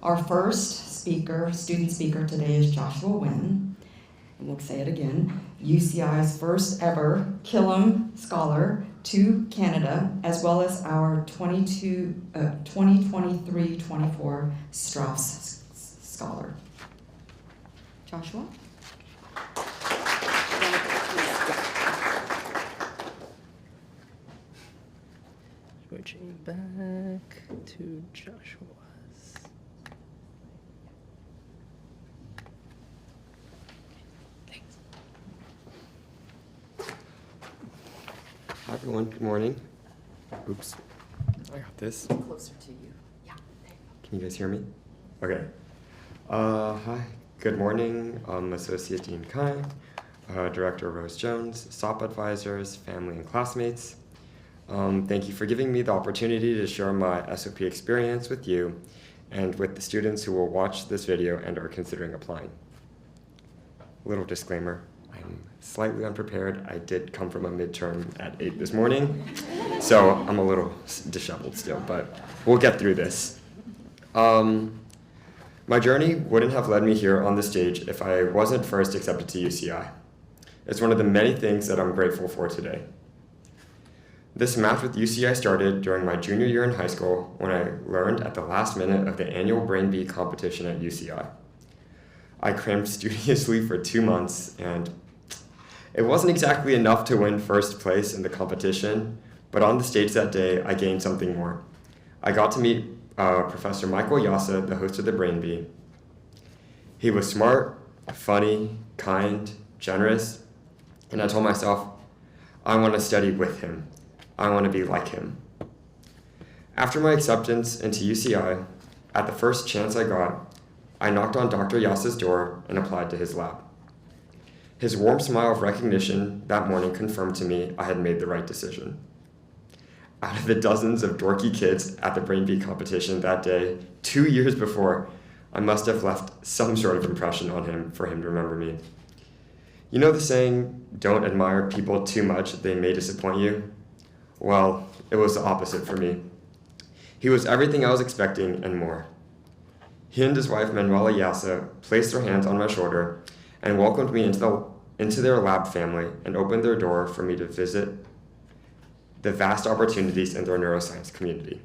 Our first speaker, student speaker today is Joshua Wynn, and we'll say it again, UCI's first ever Killam Scholar to Canada, as well as our 2023-24 Strauss Scholar. Joshua? Switching back to Joshua's. Thanks. Hi everyone, good morning. Oops, I got this. Closer to you. Yeah, there you go. Can you guys hear me? Okay. Hi, good morning. Associate Dean Kine, Director Rose Jones, SOP advisors, family and classmates. Thank you for giving me the opportunity to share my SOP experience with you and with the students who will watch this video and are considering applying. Little disclaimer, I'm slightly unprepared. I did come from a midterm at 8 this morning, so I'm a little disheveled still, but we'll get through this. My journey wouldn't have led me here on the stage if I wasn't first accepted to UCI. It's one of the many things that I'm grateful for today. This match with UCI started during my junior year in high school when I learned at the last minute of the annual Brain Bee competition at UCI. I crammed studiously for 2 months, and it wasn't exactly enough to win first place in the competition, but on the stage that day, I gained something more. I got to meet Professor Michael Yassa, the host of the Brain Bee. He was smart, funny, kind, generous, and I told myself, I want to study with him. I want to be like him. After my acceptance into UCI, at the first chance I got, I knocked on Dr. Yassa's door and applied to his lab. His warm smile of recognition that morning confirmed to me I had made the right decision. Out of the dozens of dorky kids at the Brain Bee competition that day, 2 years before, I must have left some sort of impression on him for him to remember me. You know the saying, don't admire people too much, they may disappoint you? Well, it was the opposite for me. He was everything I was expecting and more. He and his wife, Manuela Yasa, placed their hands on my shoulder and welcomed me into their lab family and opened their door for me to visit the vast opportunities in their neuroscience community.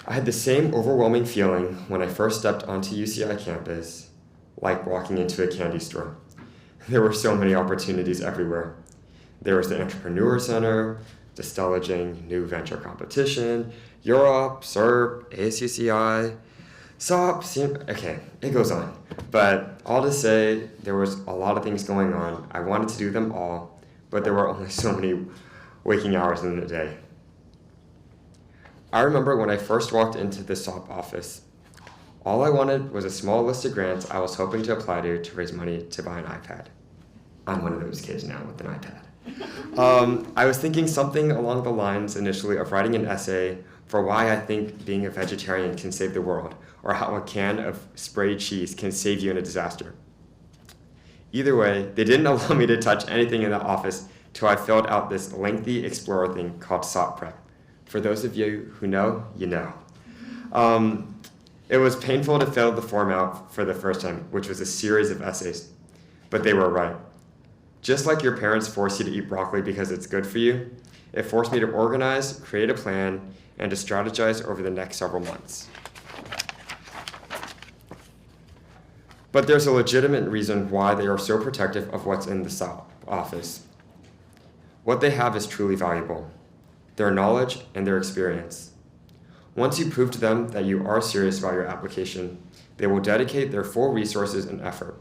I had the same overwhelming feeling when I first stepped onto UCI campus, like walking into a candy store. There were so many opportunities everywhere. There was the Entrepreneur Center, the Stella Jang New Venture Competition, Europe, SERP, ASUCI, SOP, okay, it goes on. But all to say, there was a lot of things going on. I wanted to do them all, but there were only so many waking hours in the day. I remember when I first walked into the SOP office, all I wanted was a small list of grants I was hoping to apply to raise money to buy an iPad. I'm one of those kids now with an iPad. I was thinking something along the lines initially of writing an essay for why I think being a vegetarian can save the world, or how a can of sprayed cheese can save you in a disaster. Either way, they didn't allow me to touch anything in the office till I filled out this lengthy explorer thing called SOP Prep. For those of you who know, you know. It was painful to fill the form out for the first time, which was a series of essays, but they were right. Just like your parents force you to eat broccoli because it's good for you, it forced me to organize, create a plan, and to strategize over the next several months. But there's a legitimate reason why they are so protective of what's in the SOP office. What they have is truly valuable: their knowledge and their experience. Once you prove to them that you are serious about your application, they will dedicate their full resources and effort.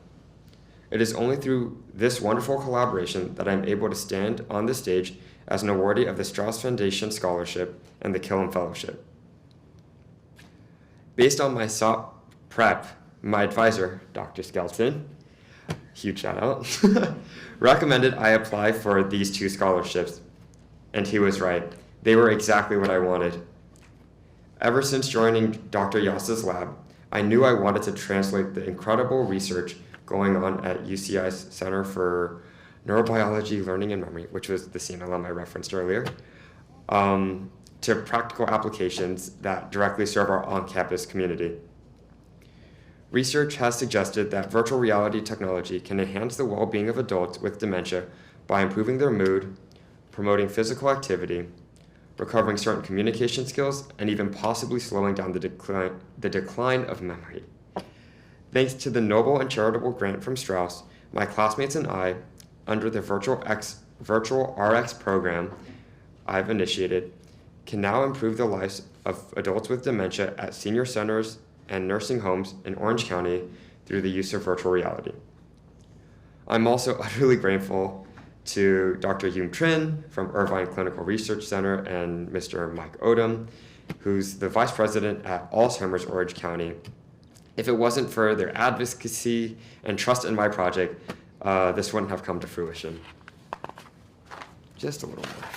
It is only through this wonderful collaboration that I'm able to stand on the stage as an awardee of the Strauss Foundation Scholarship and the Killam Fellowship. Based on my SOP prep, my advisor, Dr. Skelton, huge shout out, recommended I apply for these 2 scholarships, and he was right. They were exactly what I wanted. Ever since joining Dr. Yasa's lab, I knew I wanted to translate the incredible research going on at UCI's Center for Neurobiology, Learning, and Memory, which was the CNLM I referenced earlier, to practical applications that directly serve our on-campus community. Research has suggested that virtual reality technology can enhance the well-being of adults with dementia by improving their mood, promoting physical activity, recovering certain communication skills, and even possibly slowing down the decline of memory. Thanks to the noble and charitable grant from Strauss, my classmates and I, under the Virtual RX program I've initiated, can now improve the lives of adults with dementia at senior centers and nursing homes in Orange County through the use of virtual reality. I'm also utterly grateful to Dr. Yoon Trin from Irvine Clinical Research Center and Mr. Mike Odom, who's the vice president at Alzheimer's Orange County. If it wasn't for their advocacy and trust in my project, this wouldn't have come to fruition. Just a little more.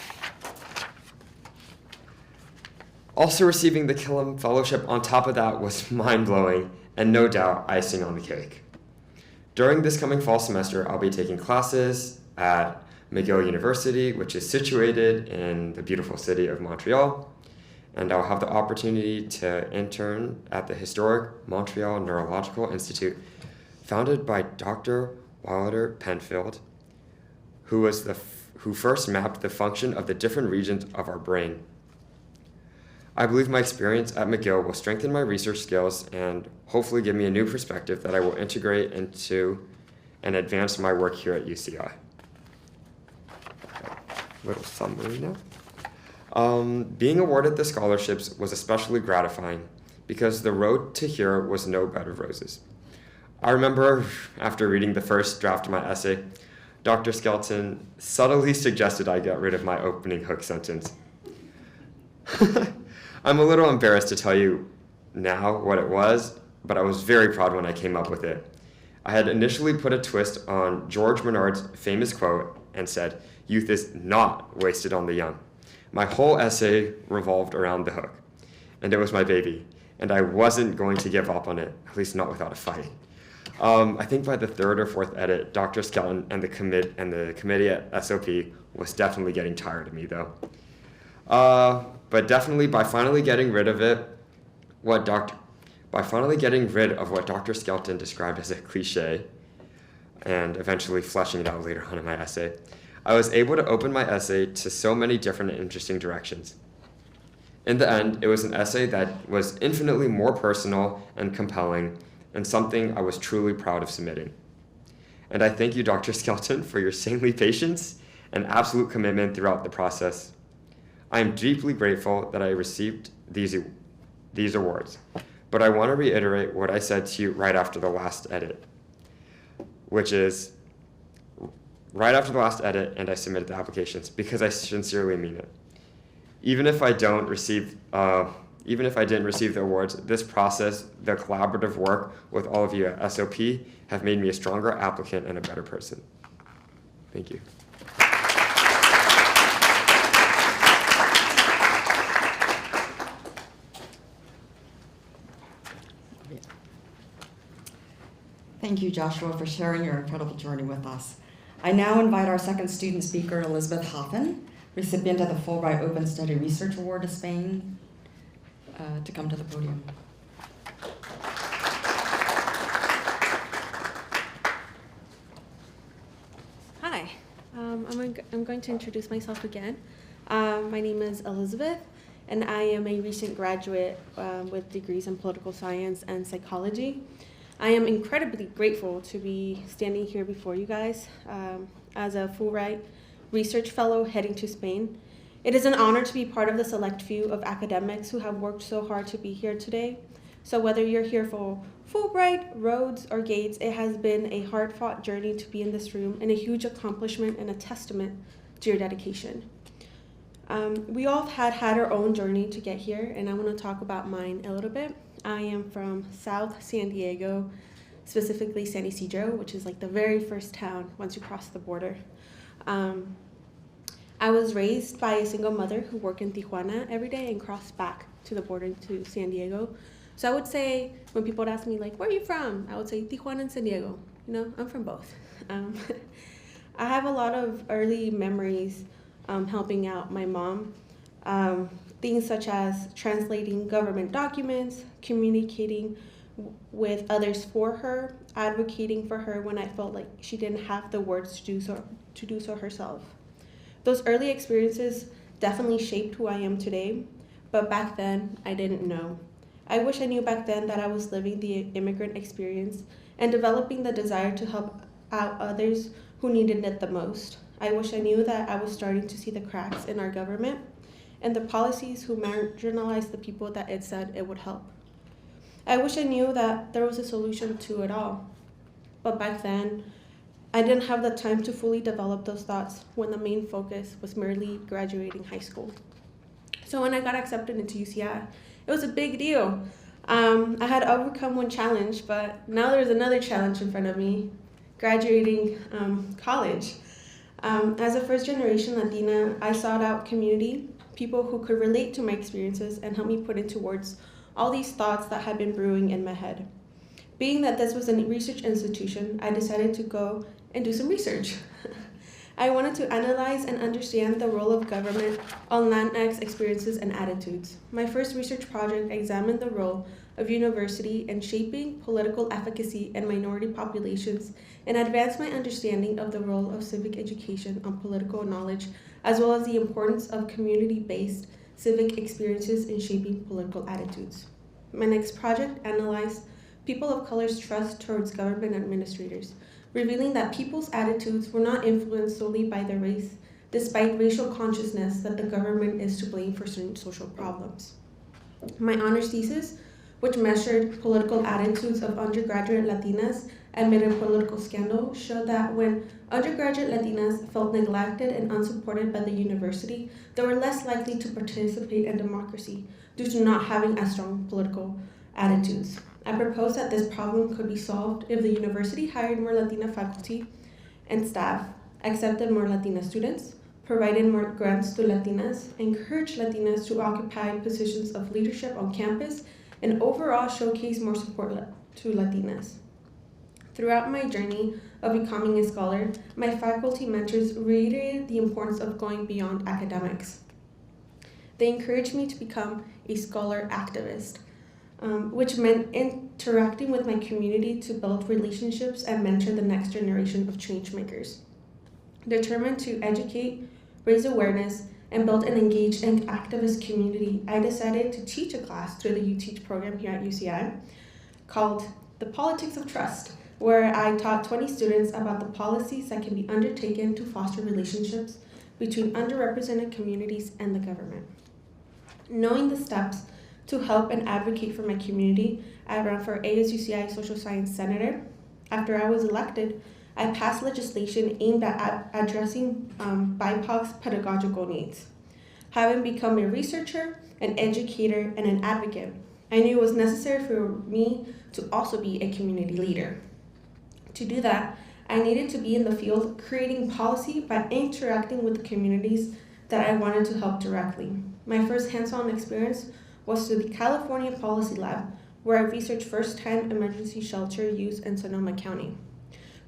Also receiving the Killam Fellowship on top of that was mind-blowing and no doubt icing on the cake. During this coming fall semester, I'll be taking classes at McGill University, which is situated in the beautiful city of Montreal, and I'll have the opportunity to intern at the historic Montreal Neurological Institute, founded by Dr. Wilder Penfield, who first mapped the function of the different regions of our brain. I believe my experience at McGill will strengthen my research skills and hopefully give me a new perspective that I will integrate into and advance my work here at UCI. Little summary now. Being awarded the scholarships was especially gratifying because the road to here was no bed of roses. I remember after reading the first draft of my essay, Dr. Skelton subtly suggested I get rid of my opening hook sentence. I'm a little embarrassed to tell you now what it was, but I was very proud when I came up with it. I had initially put a twist on George Bernard's famous quote and said, "Youth is not wasted on the young." My whole essay revolved around the hook, and it was my baby, and I wasn't going to give up on it, at least not without a fight. I think by the third or fourth edit, Dr. Skelton and the committee at SOP was definitely getting tired of me though. But definitely by finally getting rid of what Dr. Skelton described as a cliche, and eventually fleshing it out later on in my essay, I was able to open my essay to so many different and interesting directions. In the end, it was an essay that was infinitely more personal and compelling, and something I was truly proud of submitting. And I thank you, Dr. Skelton, for your saintly patience and absolute commitment throughout the process. I am deeply grateful that I received these awards, but I want to reiterate what I said to you right after the last edit, which is right after the last edit and I submitted the applications, because I sincerely mean it. Even if I didn't receive the awards, this process, the collaborative work with all of you at SOP, have made me a stronger applicant and a better person. Thank you. Thank you, Joshua, for sharing your incredible journey with us. I now invite our second student speaker, Elizabeth Hoffen, recipient of the Fulbright Open Study Research Award to Spain, to come to the podium. Hi, I'm going to introduce myself again. My name is Elizabeth, and I am a recent graduate with degrees in political science and psychology. I am incredibly grateful to be standing here before you guys as a Fulbright Research Fellow heading to Spain. It is an honor to be part of the select few of academics who have worked so hard to be here today. So whether you're here for Fulbright, Rhodes, or Gates, it has been a hard-fought journey to be in this room and a huge accomplishment and a testament to your dedication. We all had our own journey to get here, and I want to talk about mine a little bit. I am from South San Diego, specifically San Isidro, which is like the very first town once you cross the border. I was raised by a single mother who worked in Tijuana every day and crossed back to the border to San Diego. So I would say, when people would ask me, like, where are you from? I would say Tijuana and San Diego. You know, I'm from both. I have a lot of early memories helping out my mom. Things such as translating government documents, communicating with others for her, advocating for her when I felt like she didn't have the words to do so herself. Those early experiences definitely shaped who I am today, but back then I didn't know. I wish I knew back then that I was living the immigrant experience and developing the desire to help out others who needed it the most. I wish I knew that I was starting to see the cracks in our government and the policies who marginalized the people that it said it would help. I wish I knew that there was a solution to it all. But back then, I didn't have the time to fully develop those thoughts when the main focus was merely graduating high school. So when I got accepted into UCI, it was a big deal. I had overcome one challenge, but now there's another challenge in front of me, graduating college. As a first-generation Latina, I sought out community, people who could relate to my experiences and help me put into words all these thoughts that had been brewing in my head. Being that this was a research institution, I decided to go and do some research. I wanted to analyze and understand the role of government on Latinx experiences and attitudes. My first research project examined the role of university in shaping political efficacy in minority populations and advanced my understanding of the role of civic education on political knowledge, as well as the importance of community-based civic experiences in shaping political attitudes. My next project analyzed people of color's trust towards government administrators, revealing that people's attitudes were not influenced solely by their race, despite racial consciousness that the government is to blame for certain social problems. My honors thesis, which measured political attitudes of undergraduate Latinas amid a political scandal, showed that when undergraduate Latinas felt neglected and unsupported by the university, they were less likely to participate in democracy due to not having as strong political attitudes. I proposed that this problem could be solved if the university hired more Latina faculty and staff, accepted more Latina students, provided more grants to Latinas, encouraged Latinas to occupy positions of leadership on campus, and overall showcase more support to Latinas. Throughout my journey of becoming a scholar, my faculty mentors reiterated the importance of going beyond academics. They encouraged me to become a scholar activist, which meant interacting with my community to build relationships and mentor the next generation of change makers. Determined to educate, raise awareness, and build an engaged and activist community, I decided to teach a class through the UTeach program here at UCI called The Politics of Trust, where I taught 20 students about the policies that can be undertaken to foster relationships between underrepresented communities and the government. Knowing the steps to help and advocate for my community, I ran for ASUCI Social Science Senator. After I was elected, I passed legislation aimed at addressing BIPOC's pedagogical needs. Having become a researcher, an educator, and an advocate, I knew it was necessary for me to also be a community leader. To do that, I needed to be in the field creating policy by interacting with the communities that I wanted to help directly. My first hands-on experience was through the California Policy Lab, where I researched first-hand emergency shelter use in Sonoma County.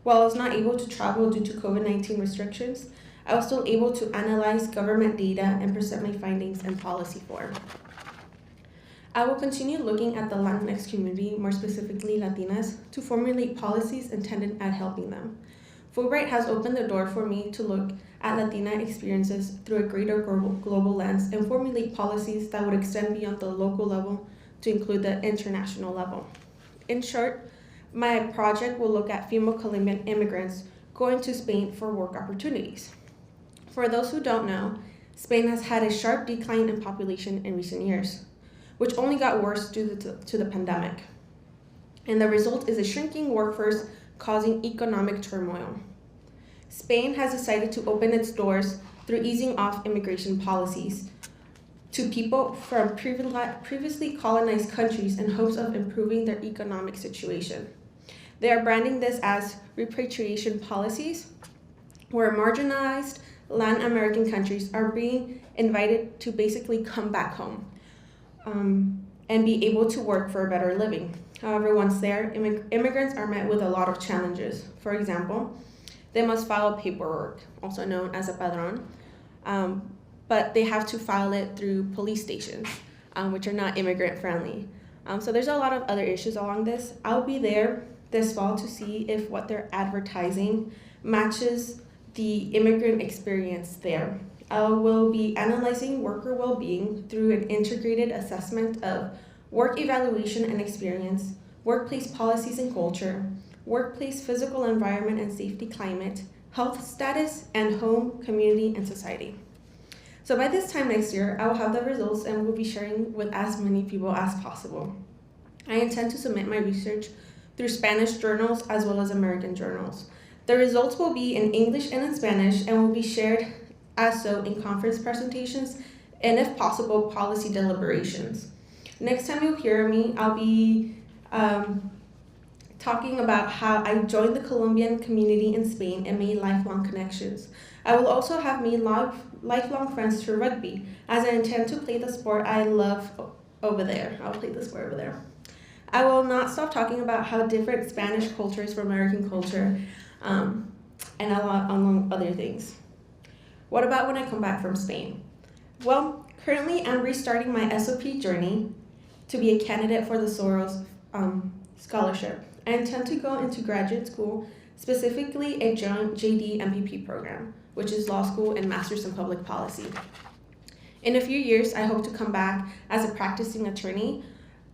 While I was not able to travel due to COVID-19 restrictions, I was still able to analyze government data and present my findings in policy form. I will continue looking at the Latinx community, more specifically Latinas, to formulate policies intended at helping them. Fulbright has opened the door for me to look at Latina experiences through a greater global lens and formulate policies that would extend beyond the local level to include the international level. In short, my project will look at female Colombian immigrants going to Spain for work opportunities. For those who don't know, Spain has had a sharp decline in population in recent years, which only got worse due to the pandemic. And the result is a shrinking workforce causing economic turmoil. Spain has decided to open its doors through easing off immigration policies to people from previously colonized countries in hopes of improving their economic situation. They are branding this as repatriation policies, where marginalized Latin American countries are being invited to basically come back home and be able to work for a better living. However, once there, immigrants are met with a lot of challenges. For example, they must file paperwork, also known as a padrón, but they have to file it through police stations, which are not immigrant friendly. So there's a lot of other issues along this. I'll be there this fall to see if what they're advertising matches the immigrant experience there. I will be analyzing worker well-being through an integrated assessment of work evaluation and experience, workplace policies and culture, workplace physical environment and safety climate, health status, and home, community, and society. So by this time next year, I will have the results and will be sharing with as many people as possible. I intend to submit my research through Spanish journals as well as American journals. The results will be in English and in Spanish and will be shared as so in conference presentations and, if possible, policy deliberations. Next time you'll hear me, I'll be talking about how I joined the Colombian community in Spain and made lifelong connections. I will also have made lifelong friends through rugby, as I intend to play the sport I love over there. I'll play the sport over there. I will not stop talking about how different Spanish culture is from American culture, and a lot among other things. What about when I come back from Spain? Well, currently I'm restarting my SOP journey to be a candidate for the Soros scholarship. I intend to go into graduate school, specifically a JD MPP program, which is law school and master's in public policy. In a few years, I hope to come back as a practicing attorney,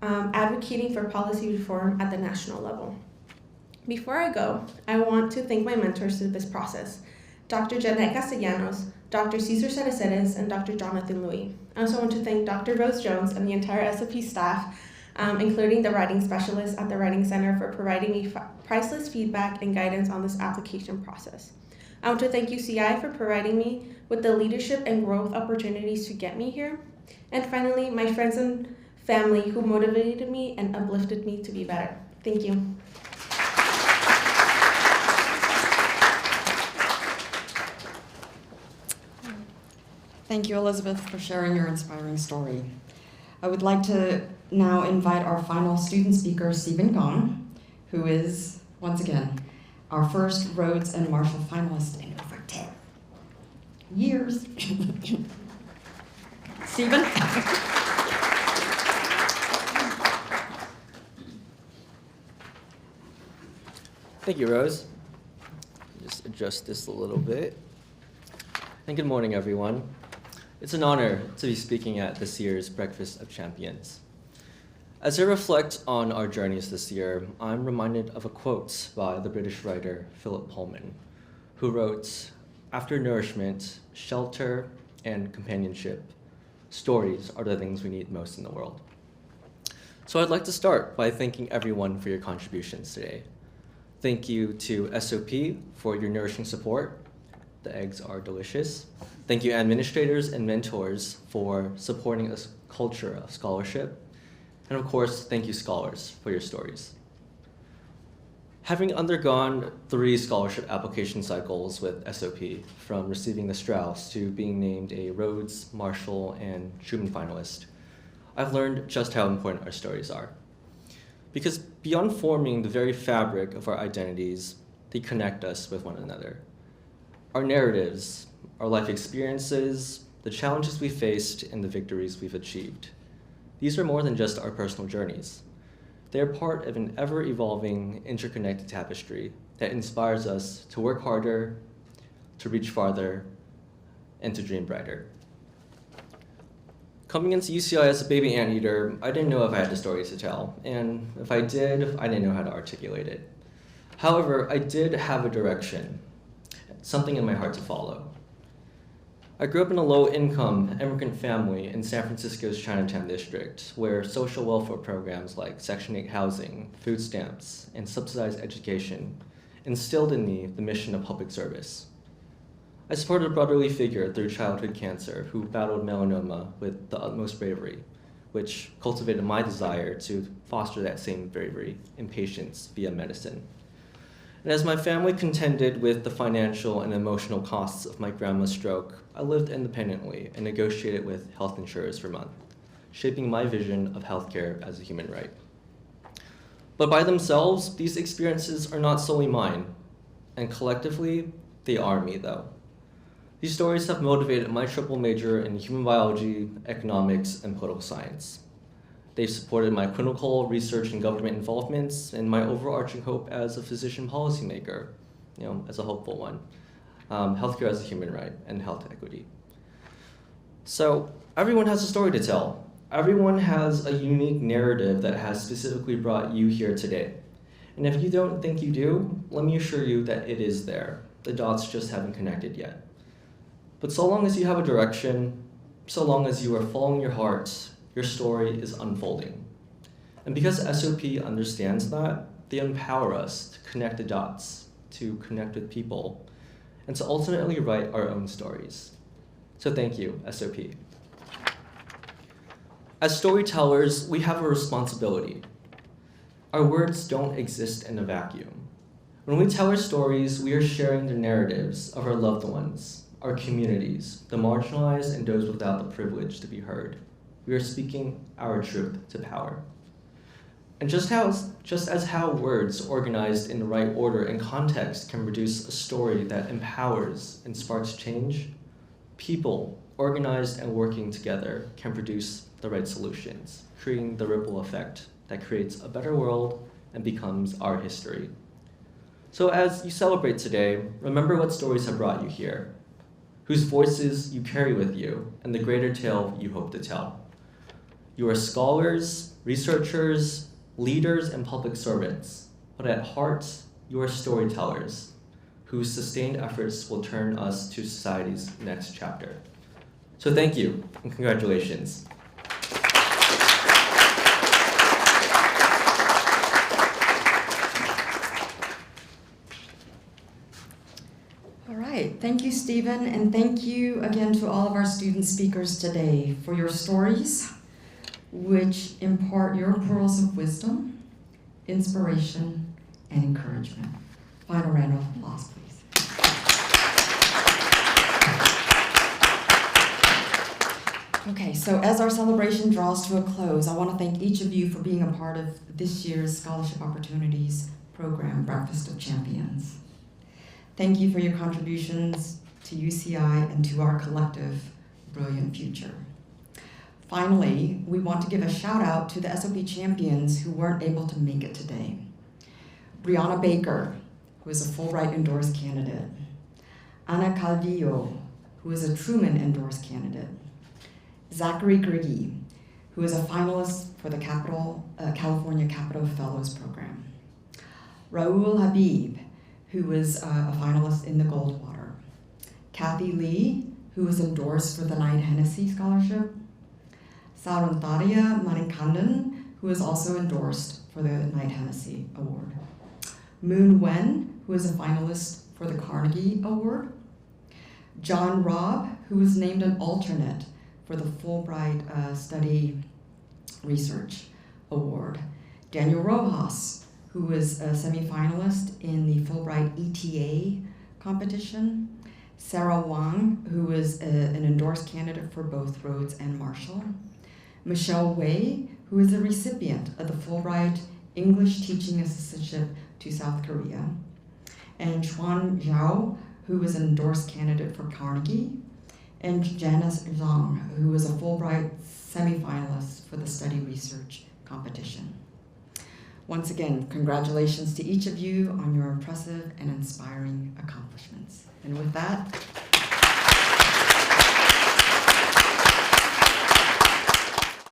advocating for policy reform at the national level. Before I go, I want to thank my mentors through this process, Dr. Janet Castellanos, Dr. Cesar Cereceres, and Dr. Jonathan Louis. I also want to thank Dr. Rose Jones and the entire SOP staff, including the writing specialist at the Writing Center, for providing me priceless feedback and guidance on this application process. I want to thank UCI for providing me with the leadership and growth opportunities to get me here. And finally, my friends and family who motivated me and uplifted me to be better. Thank you. Thank you, Elizabeth, for sharing your inspiring story. I would like to now invite our final student speaker, Stephen Gahn, who is once again, our first Rhodes and Marshall finalist in over 10 years. Stephen? Thank you, Rose. Just adjust this a little bit. And good morning, everyone. It's an honor to be speaking at this year's Breakfast of Champions. As I reflect on our journeys this year, I'm reminded of a quote by the British writer Philip Pullman, who wrote, "After nourishment, shelter, and companionship, stories are the things we need most in the world." So I'd like to start by thanking everyone for your contributions today. Thank you to SOP for your nourishing support. The eggs are delicious. Thank you administrators and mentors for supporting a culture of scholarship. And of course, thank you scholars for your stories. Having undergone 3 scholarship application cycles with SOP, from receiving the Strauss to being named a Rhodes, Marshall, and Truman finalist, I've learned just how important our stories are. Because beyond forming the very fabric of our identities, they connect us with one another. Our narratives, our life experiences, the challenges we faced, and the victories we've achieved. These are more than just our personal journeys. They are part of an ever-evolving, interconnected tapestry that inspires us to work harder, to reach farther, and to dream brighter. Coming into UCI as a baby anteater, I didn't know if I had a story to tell, and if I did, I didn't know how to articulate it. However, I did have a direction, something in my heart to follow. I grew up in a low-income immigrant family in San Francisco's Chinatown district, where social welfare programs like Section 8 housing, food stamps, and subsidized education instilled in me the mission of public service. I supported a brotherly figure through childhood cancer who battled melanoma with the utmost bravery, which cultivated my desire to foster that same bravery and patience via medicine. And as my family contended with the financial and emotional costs of my grandma's stroke, I lived independently and negotiated with health insurers for months, shaping my vision of healthcare as a human right. But by themselves, these experiences are not solely mine, and collectively, they are me, though. These stories have motivated my triple major in human biology, economics, and political science. They've supported my clinical research and government involvements and my overarching hope as a physician policymaker, as a hopeful one. Healthcare as a human right and health equity. So everyone has a story to tell. Everyone has a unique narrative that has specifically brought you here today. And if you don't think you do, let me assure you that it is there. The dots just haven't connected yet. But so long as you have a direction, so long as you are following your heart, your story is unfolding. And because SOP understands that, they empower us to connect the dots, to connect with people, and to ultimately write our own stories. So thank you, SOP. As storytellers, we have a responsibility. Our words don't exist in a vacuum. When we tell our stories, we are sharing the narratives of our loved ones, our communities, the marginalized and those without the privilege to be heard. We are speaking our truth to power. And just as how words organized in the right order and context can produce a story that empowers and sparks change, people organized and working together can produce the right solutions, creating the ripple effect that creates a better world and becomes our history. So as you celebrate today, remember what stories have brought you here, whose voices you carry with you, and the greater tale you hope to tell. You are scholars, researchers, leaders, and public servants, but at heart, you are storytellers whose sustained efforts will turn us to society's next chapter. So thank you, and congratulations. All right, thank you, Stephen, and thank you again to all of our student speakers today for your stories, which impart your pearls of wisdom, inspiration, and encouragement. Final round of applause, please. Okay, so as our celebration draws to a close, I want to thank each of you for being a part of this year's Scholarship Opportunities program, Breakfast of Champions. Thank you for your contributions to UCI and to our collective brilliant future. Finally, we want to give a shout out to the SOP champions who weren't able to make it today. Brianna Baker, who is a Fulbright endorsed candidate. Ana Calvillo, who is a Truman endorsed candidate. Zachary Griggy, who is a finalist for the California Capital Fellows Program. Raul Habib, who is a finalist in the Goldwater. Kathy Lee, who was endorsed for the Knight Hennessy Scholarship. Saruntaria Manikandan, who is also endorsed for the Knight Hennessy Award. Moon Wen, who is a finalist for the Carnegie Award. John Robb, who was named an alternate for the Fulbright Study Research Award. Daniel Rojas, who was a semifinalist in the Fulbright ETA competition. Sarah Wang, who is an endorsed candidate for both Rhodes and Marshall. Michelle Wei, who is a recipient of the Fulbright English Teaching Assistantship to South Korea. And Chuan Zhao, who is an endorsed candidate for Carnegie. And Janice Zhang, who is a Fulbright semifinalist for the Study Research competition. Once again, congratulations to each of you on your impressive and inspiring accomplishments. And with that,